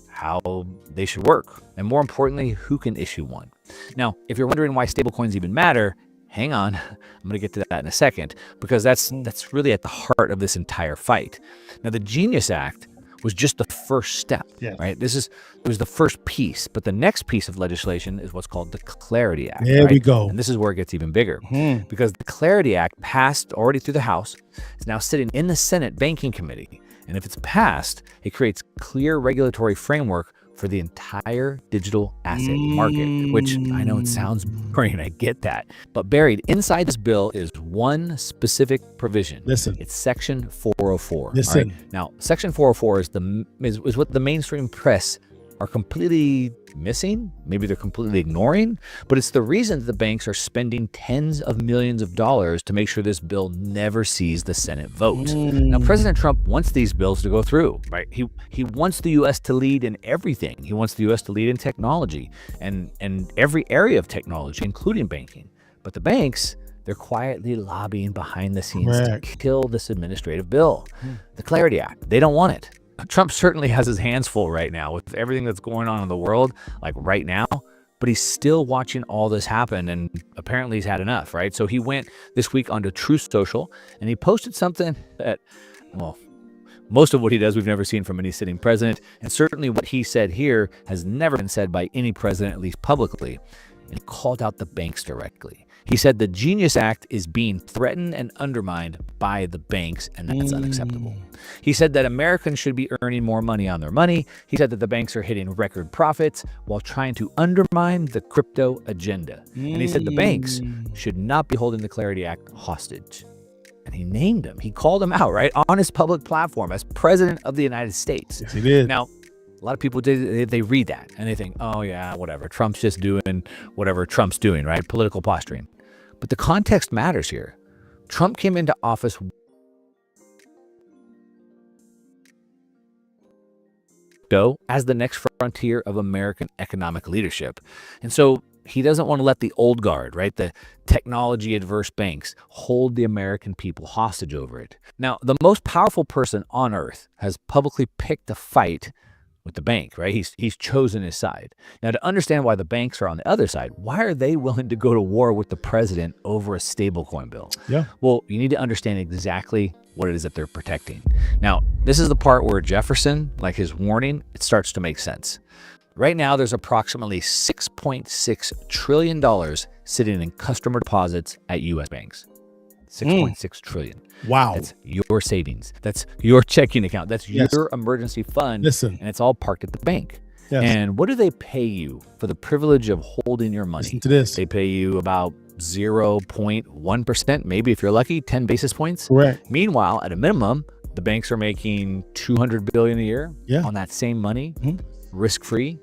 how they should work, and more importantly, who can issue one. Now, if you're wondering why stablecoins even matter, hang on, I'm going to get to that in a second, because that's really at the heart of this entire fight. Now, the Genius Act was just the first step, right? It was the first piece, but the next piece of legislation is what's called the Clarity Act. There we go. And this is where it gets even bigger, because the Clarity Act passed already through the House, is now sitting in the Senate Banking Committee, and if it's passed, it creates clear regulatory framework for the entire digital asset market, which I know it sounds boring, I get that. But buried inside this bill is one specific provision. Listen. It's Section 404. Listen. Right? Now, Section 404 is what the mainstream press are completely missing. Maybe they're completely ignoring, but it's the reason that the banks are spending tens of millions of dollars to make sure this bill never sees the Senate vote. Now, President Trump wants these bills to go through, right? He wants the U.S. to lead in everything. He wants the U.S. to lead in technology and every area of technology, including banking. But the banks, they're quietly lobbying behind the scenes to kill this administrative bill. The Clarity Act, they don't want it. Trump certainly has his hands full right now with everything that's going on in the world, like right now, but he's still watching all this happen, and apparently he's had enough, right? So he went this week onto Truth Social, and he posted something that, well, most of what he does we've never seen from any sitting president, and certainly what he said here has never been said by any president, at least publicly, and he called out the banks directly. He said the Genius Act is being threatened and undermined by the banks, and that's unacceptable. He said that Americans should be earning more money on their money. He said that the banks are hitting record profits while trying to undermine the crypto agenda. And he said the banks should not be holding the Clarity Act hostage. And he named them. He called them out, right, on his public platform as President of the United States. Yes, he did. Now, a lot of people, they read that and they think, oh, yeah, whatever. Trump's just doing whatever Trump's doing, right? Political posturing. But the context matters here. Trump came into office as the next frontier of American economic leadership. And so he doesn't want to let the old guard, right, the technology-adverse banks, hold the American people hostage over it. Now, the most powerful person on earth has publicly picked a fight with the bank, right? He's chosen his side. Now, to understand why the banks are on the other side, why are they willing to go to war with the president over a stablecoin bill? Yeah. Well, you need to understand exactly what it is that they're protecting. Now, this is the part where Jefferson, like his warning, it starts to make sense. Right now, there's approximately $6.6 trillion sitting in customer deposits at U.S. banks. 6.6 trillion. Wow. That's your savings. That's your checking account. That's Yes. your emergency fund. Listen. And it's all parked at the bank. Yes. And what do they pay you for the privilege of holding your money? Listen to this. They pay you about 0.1%, maybe if you're lucky, 10 basis points. Correct. Meanwhile, at a minimum, the banks are making $200 billion a year on that same money, risk-free.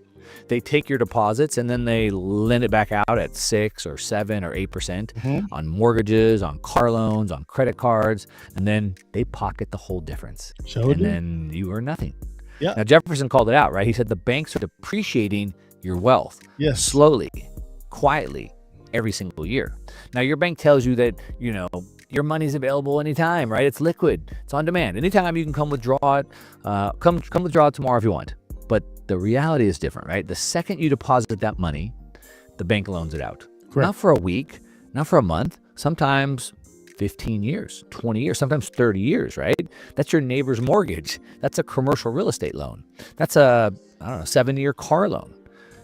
They take your deposits and then they lend it back out at 6 or 7 or 8% on mortgages, on car loans, on credit cards, and then they pocket the whole difference. And then you earn nothing. Yeah. Now, Jefferson called it out, right? He said the banks are depreciating your wealth slowly, quietly, every single year. Now, your bank tells you that, your money's available anytime, right? It's liquid. It's on demand. Anytime you can come withdraw it. Come withdraw it tomorrow if you want. But the reality is different, right? The second you deposit that money, the bank loans it out. Correct. Not for a week, not for a month, sometimes 15 years, 20 years, sometimes 30 years, right? That's your neighbor's mortgage. That's a commercial real estate loan. That's a, 7-year car loan.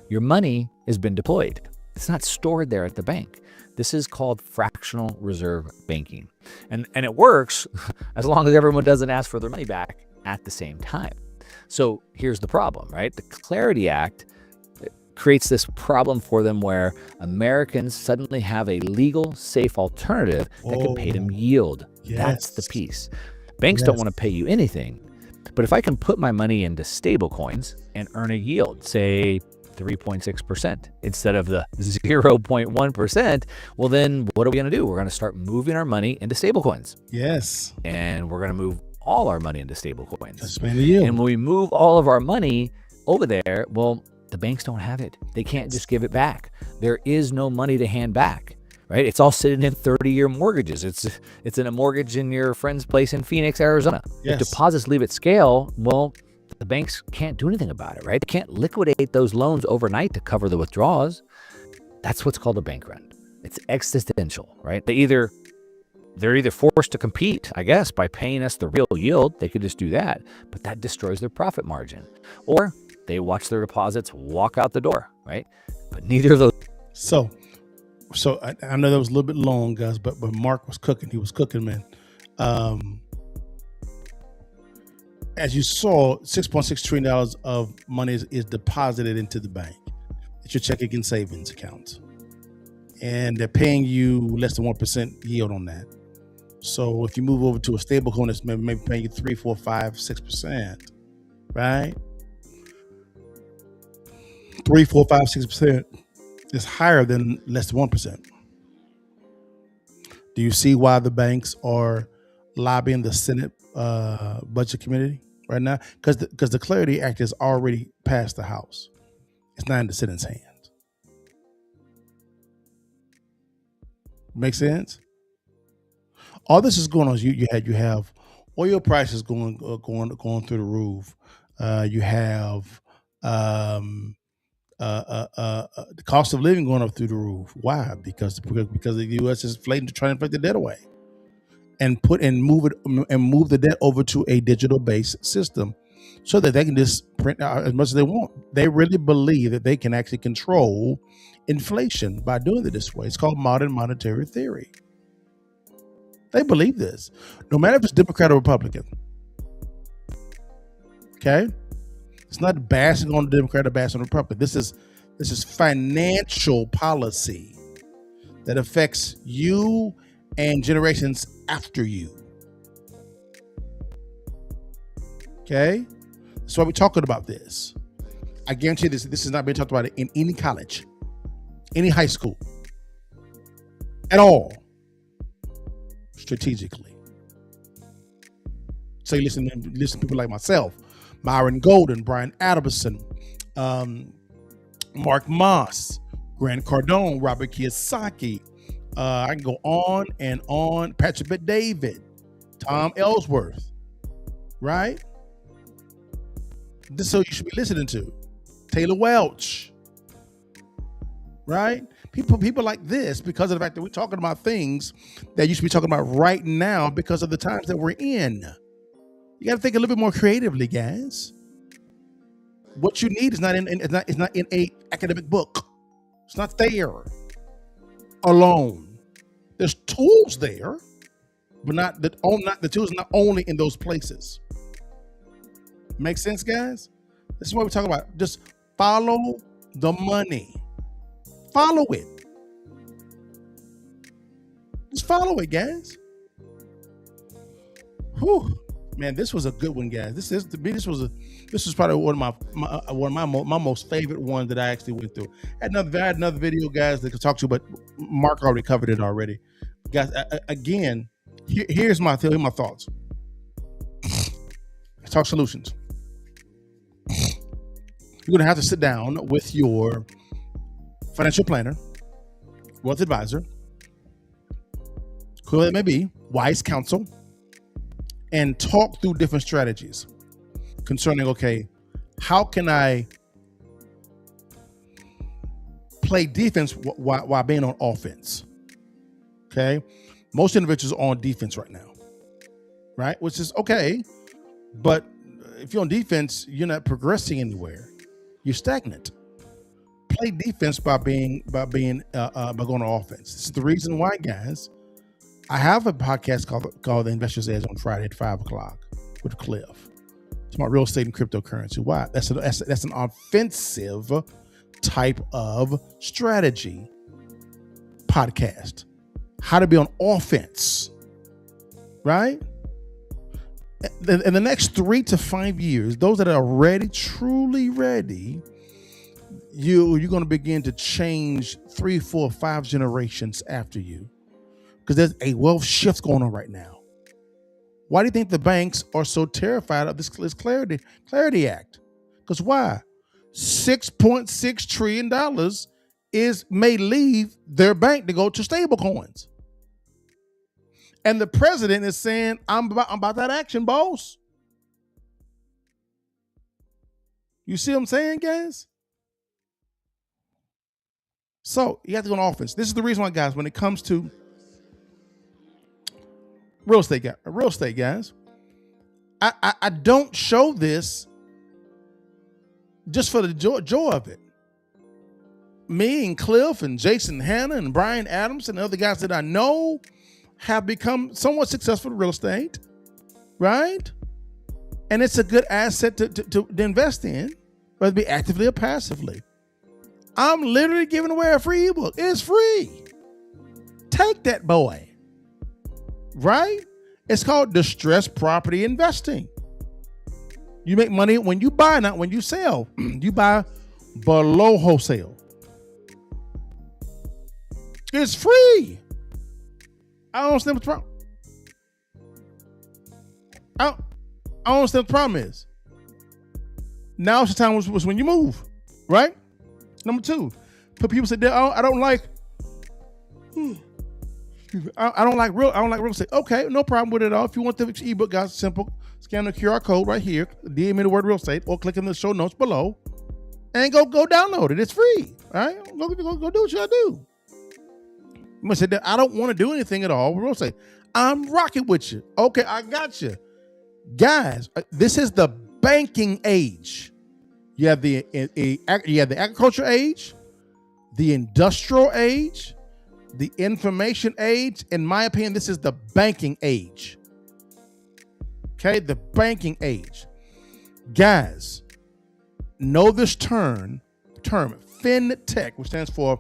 Your money has been deployed. It's not stored there at the bank. This is called fractional reserve banking. And it works as long as everyone doesn't ask for their money back at the same time. So here's the problem, right? The Clarity Act creates this problem for them where Americans suddenly have a legal, safe alternative that can pay them yield. That's the piece. Banks don't want to pay you anything. But if I can put my money into stable coins and earn a yield, say 3.6% instead of the 0.1%, well, then what are we going to do? We're going to start moving our money into stable coins. Yes. And we're going to move all our money into stable coins. And when we move all of our money over there, well, the banks don't have it. They can't just give it back. There is no money to hand back, right? It's all sitting in 30-year mortgages. It's in a mortgage in your friend's place in Phoenix, Arizona. Yes. If deposits leave at scale, well, the banks can't do anything about it, right? They can't liquidate those loans overnight to cover the withdrawals. That's what's called a bank run. It's existential, right? They're either forced to compete, I guess, by paying us the real yield. They could just do that, but that destroys their profit margin. Or they watch their deposits walk out the door, right? But neither of those. So I know that was a little bit long, guys, but Mark was cooking. He was cooking, man. As you saw, $6.6 trillion of money is deposited into the bank. It's your checking and savings account. And they're paying you less than 1% yield on that. So if you move over to a stable coin, it's maybe paying you 3, 4, 5, 6%, right? 3, 4, 5, 6% is higher than less than 1%. Do you see why the banks are lobbying the Senate Budget Committee right now? Because the Clarity Act has already passed the House. It's not in the Senate's hands. Make sense? All this is going on. You have oil prices going through the roof. You have the cost of living going up through the roof. Why? Because the U.S. is trying to inflate the debt away, and move the debt over to a digital based system, so that they can just print out as much as they want. They really believe that they can actually control inflation by doing it this way. It's called modern monetary theory. They believe this, no matter if it's Democrat or Republican. Okay, it's not bashing on the Democrat or bashing on the Republican. This is financial policy that affects you and generations after you. Okay, that's why we're talking about this. I guarantee this is not being talked about in any college, any high school, at all, strategically. So you listen to people like myself, Myron Golden, Brian Adamson, Mark Moss, Grant Cardone, Robert Kiyosaki. I can go on and on. Patrick Bet-David, Tom Ellsworth, right? This is who you should be listening to. Taylor Welch. Right? People like this, because of the fact that we're talking about things that you should be talking about right now because of the times that we're in. You got to think a little bit more creatively, guys. What you need is not in a academic book. It's not there alone. There's tools there, but not the tools are not only in those places. Make sense, guys? This is what we're talking about. Just follow the money. Follow it. Just follow it, guys. Whew. Man, this was a good one, guys. This was probably one of my most favorite ones that I actually went through. I had another video, guys, that I could talk to, but Mark already covered it already. Guys, again, here's my thoughts. Talk solutions. You're gonna have to sit down with your financial planner, wealth advisor, whoever it may be, wise counsel, and talk through different strategies concerning, okay, how can I play defense while being on offense? Okay. Most individuals are on defense right now, right? Which is okay. But if you're on defense, you're not progressing anywhere. You're stagnant. Play defense by going on offense. This is the reason why, guys, I have a podcast called The Investor's Edge on Friday at 5:00 with Cliff. It's about real estate and cryptocurrency. Why? That's an offensive type of strategy podcast. How to be on offense, right? In the next 3 to 5 years, those that are ready, truly ready, you're going to begin to change 3, 4, 5 generations after you, because there's a wealth shift going on right now. Why do you think the banks are so terrified of this Clarity Act? Because why? $6.6 trillion may leave their bank to go to stable coins. And the president is saying, I'm about that action, boss. You see what I'm saying, guys? So you have to go on offense. This is the reason why, guys, when it comes to real estate, guys, I don't show this just for the joy of it. Me and Cliff and Jason Hanna and Brian Adams and other guys that I know have become somewhat successful in real estate, right? And it's a good asset to invest in, whether it be actively or passively. I'm literally giving away a free ebook. It's free. Take that boy, right? It's called distressed property investing. You make money when you buy, not when you sell. You buy below wholesale. It's free. I don't understand what the problem. I don't understand what the problem is. Now it's the time was when you move, right? Number 2, people say I don't like real estate. Okay, no problem with it at all. If you want the ebook, guys, simple. Scan the QR code right here, DM me the word real estate, or click in the show notes below, and go download it. It's free. All right, go do what you gotta do. You must say that I don't want to do anything at all with real estate. I'm rocking with you. Okay, I got you. Guys, this is the banking age. You have the agriculture age, the industrial age, the information age. In my opinion, this is the banking age. Okay, the banking age. Guys, know this term, FinTech, which stands for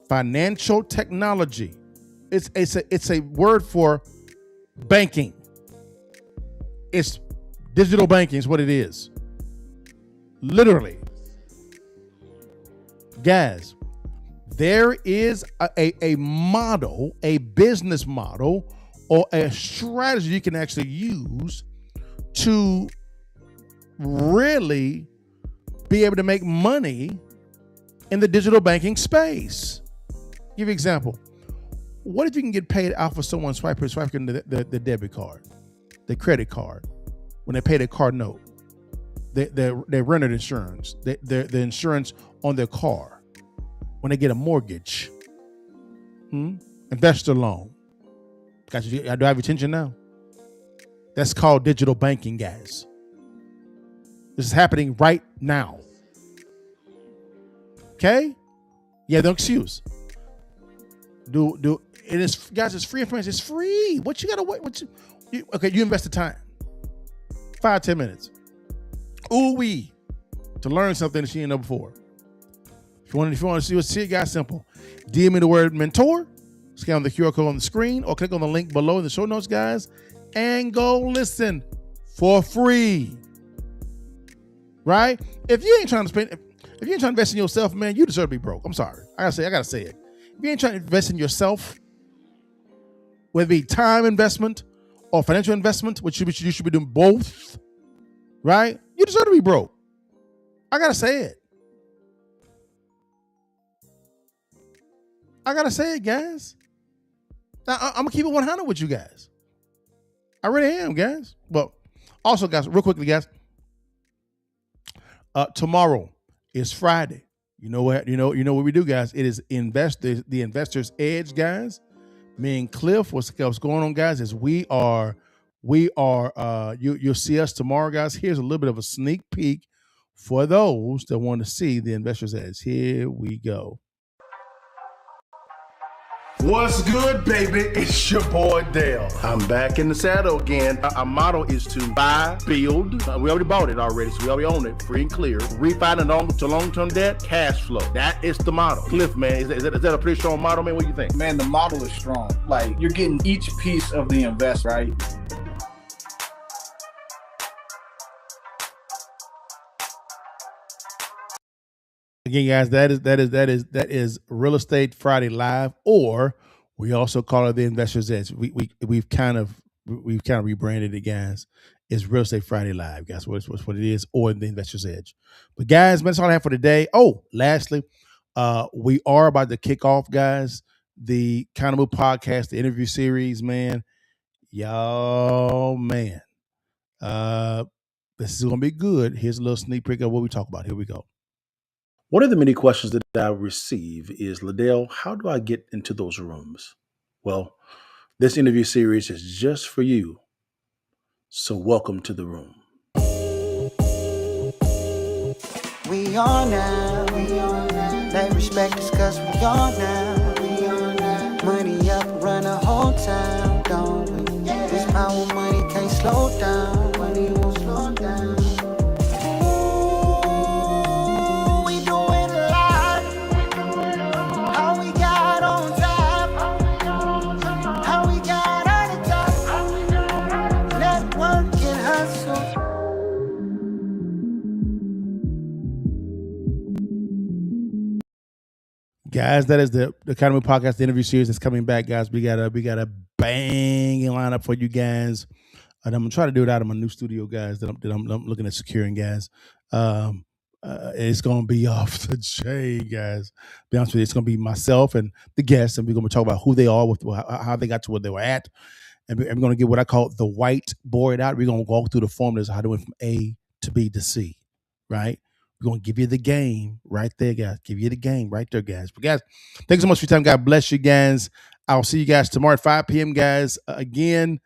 financial technology. It's a word for banking. It's digital banking is what it is. Literally. Guys, there is a model, a business model, or a strategy you can actually use to really be able to make money in the digital banking space. Give you an example. What if you can get paid off of someone swiping the debit card, the credit card, when they pay their card note? their rented insurance, the insurance on their car, when they get a mortgage, investor loan. Got you? Do I have your attention now? That's called digital banking, guys. This is happening right now. Okay? Yeah, no excuse. It is, guys, it's free information. It's free. What you gotta wait? You invest the time. 5-10 minutes. Ooh-wee. To learn something that you didn't know before. If you want to see it, guys, simple. DM me the word mentor, scan the QR code on the screen, or click on the link below in the show notes, guys, and go listen for free. Right? If you ain't trying to invest in yourself, man, you deserve to be broke. I'm sorry. I gotta say it. If you ain't trying to invest in yourself, whether it be time investment or financial investment, which you should be doing both, right? You deserve to be broke. I gotta say it. Guys. Now, I'm gonna keep it 100 with you guys. I really am, guys. Well, also, guys, real quickly, guys. Tomorrow is Friday. You know what? You know what we do, guys. It is the Investor's Edge, guys. Me and Cliff, what's going on, guys? Is you'll see us tomorrow, guys. Here's a little bit of a sneak peek for those that want to see the Investor's Edge. Here we go. What's good, baby? It's your boy Dale. I'm back in the saddle again. Our motto is to buy, build. We already bought it already, so we already own it, free and clear. Refinance to long-term debt, cash flow. That is the motto. Cliff, man, is that a pretty strong motto, man? What do you think? Man, the model is strong. Like, you're getting each piece of the invest, right? Again, guys, that is Real Estate Friday Live, or we also call it the Investor's Edge. We've kind of rebranded it, guys. It's Real Estate Friday Live, guys. What it is, or the Investor's Edge. But guys, that's all I have for today. Oh, lastly, we are about to kick off, guys, the Kind of Move podcast, the interview series, man. Y'all, man, this is gonna be good. Here's a little sneak peek of what we talk about. Here we go. One of the many questions that I receive is, Liddell, how do I get into those rooms? Well, this interview series is just for you. So welcome to the room. We on now. They respect us cause we on now. Money up, run a whole town, don't we? This power money can't slow down. Money won't slow down. Guys, that is the Kind of Move podcast, the interview series that's coming back, guys. We got a banging lineup for you guys. And I'm gonna try to do it out of my new studio, guys, that I'm looking at securing, guys. It's gonna be off the chain, guys. Be honest with you, it's gonna be myself and the guests, and we're gonna talk about who they are, how they got to where they were at, and we're gonna get what I call the whiteboard out. We're gonna walk through the formulas of how to went from A to B to C, right? We're going to give you the game right there, guys. Give you the game right there, guys. But, guys, thanks so much for your time. God bless you, guys. I'll see you guys tomorrow at 5 p.m., guys. Again,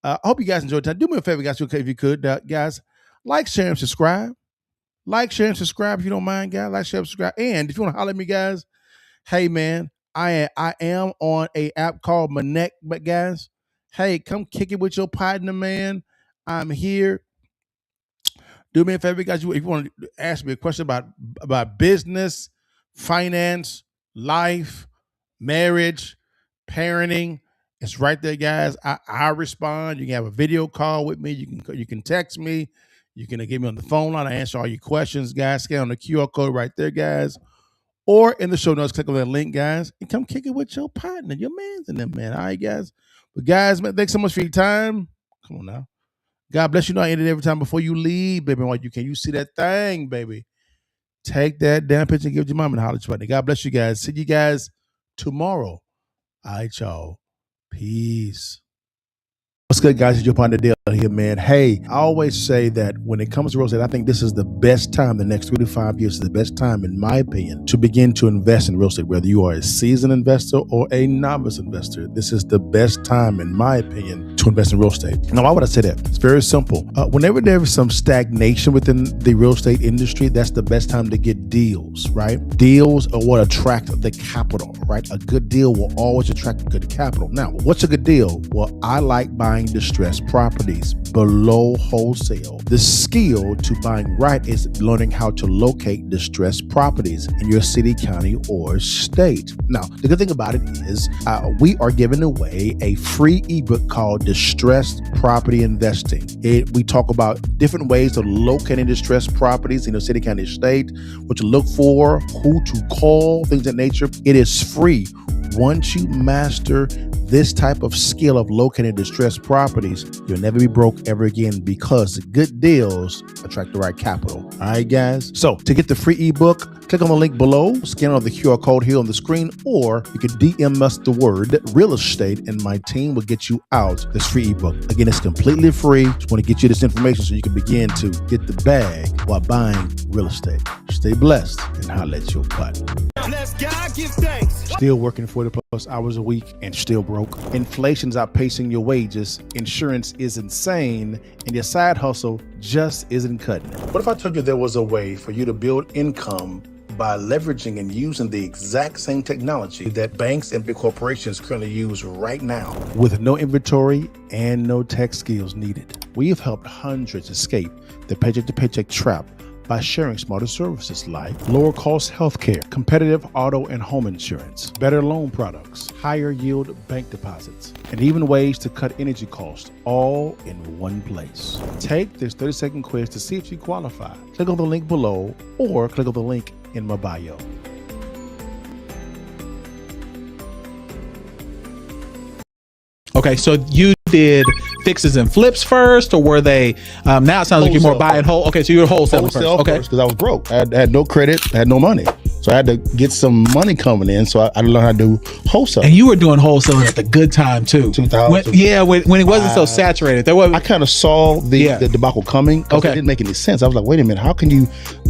I hope you guys enjoyed the time. Do me a favor, guys, if you could. Guys, like, share, and subscribe. Like, share, and subscribe if you don't mind, guys. Like, share, and subscribe. And if you want to holler at me, guys, hey, man, I am on a app called Manek, but, guys, hey, come kick it with your partner, man. I'm here. Do me a favor, guys. If you want to ask me a question about business, finance, life, marriage, parenting, it's right there, guys. I respond. You can have a video call with me. You can text me. You can get me on the phone line. I answer all your questions, guys. Scan on the QR code right there, guys. Or in the show notes, click on that link, guys, and come kick it with your partner, your man's in them, man. All right, guys. But guys, man, thanks so much for your time. Come on now. God bless you. Know I end it every time before you leave, baby. While you can, you see that thing, baby. Take that damn picture and give it to your mom and holler at your buddy. God bless you guys. See you guys tomorrow. All right, y'all. Peace. What's good, guys? It's your partner Dale here, man. Hey, I always say that when it comes to real estate, I think this is the best time. The next 3 to 5 years is the best time, in my opinion, to begin to invest in real estate. Whether you are a seasoned investor or a novice investor, this is the best time, in my opinion, to invest in real estate. Now, why would I say that? It's very simple. Whenever there is some stagnation within the real estate industry, that's the best time to get deals, right? Deals are what attract the capital, right? A good deal will always attract good capital. Now, what's a good deal? Well, I like buying distressed properties below wholesale. The skill to buying right is learning how to locate distressed properties in your city, county, or state. Now, the good thing about it is we are giving away a free ebook called Distressed Property Investing. We talk about different ways of locating distressed properties in your city, county, state, what to look for, who to call, things of that nature. It is free. Once you master this type of skill of locating distressed properties, you'll never be broke ever again, because good deals attract the right capital. All right, guys? So to get the free ebook, click on the link below, scan on the QR code here on the screen, or you can DM us the word real estate and my team will get you out this free ebook. Again, it's completely free. Just want to get you this information so you can begin to get the bag while buying real estate. Stay blessed and holla at your partner. Bless God, give thanks. Still working 40+ hours a week and still broke. Inflation's outpacing your wages. Insurance is insane, and your side hustle just isn't cutting it. What if I told you there was a way for you to build income by leveraging and using the exact same technology that banks and big corporations currently use right now, with no inventory and no tech skills needed? We have helped hundreds escape the paycheck-to-paycheck trap by sharing smarter services like lower cost healthcare, competitive auto and home insurance, better loan products, higher yield bank deposits, and even ways to cut energy costs, all in one place. Take this 30-second quiz to see if you qualify. Click on the link below or click on the link in my bio. Okay, so you did fixes and flips first, or were they? Now it sounds like you're more buy and hold. Okay, so you were wholesaling first. Okay, because I was broke. I had no credit, I had no money, so I had to get some money coming in. So I learned how to do wholesale. And you were doing wholesaling at the good time too. 2000. When it wasn't so saturated. There was. I kind of saw the debacle coming. Okay, it didn't make any sense. I was like, wait a minute, how can you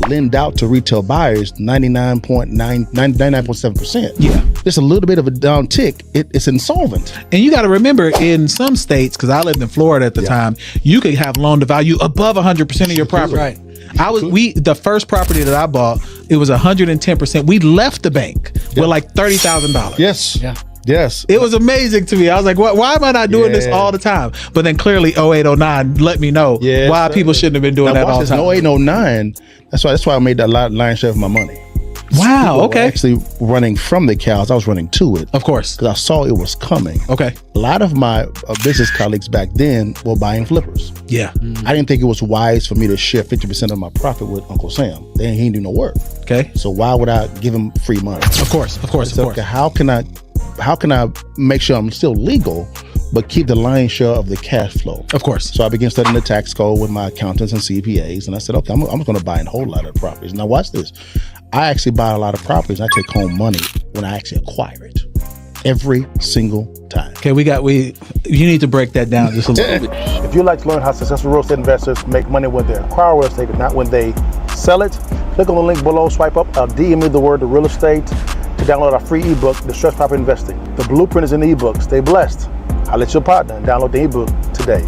lend out to retail buyers 99.7%? Yeah, just a little bit of a down tick. It's insolvent. And you got to remember, in some states, because I lived in Florida at the time, you could have loan to value above 100% of your property. Right. The first property that I bought, it was 110%. We left the bank with like $30,000. Yes. Yeah. Yes. It was amazing to me. I was like, why am I not doing this all the time? But then clearly 08, 09 let me know why people shouldn't have been doing that all the time. 08, 09, that's why I made that lion's share of my money. Wow. Okay. Actually running from the cows, I was running to it. Of course. Because I saw it was coming. Okay. A lot of my business colleagues back then were buying flippers. Yeah. I didn't think it was wise for me to share 50% of my profit with Uncle Sam. He didn't do no work. Okay. So why would I give him free money? Of course. Okay, how can I make sure I'm still legal, but keep the lion's share of the cash flow? Of course. So I began studying the tax code with my accountants and CPAs, and I said, okay, I'm going to buy and hold a lot of properties. Now watch this. I actually buy a lot of properties. I take home money when I actually acquire it, every single time. Okay, you need to break that down just a little bit. If you'd like to learn how successful real estate investors make money when they acquire real estate and not when they sell it, click on the link below, swipe up, DM me the word real estate to download our free ebook, Distressed Property Investing. The blueprint is in the ebook. Stay blessed. I'll let your partner and download the ebook today.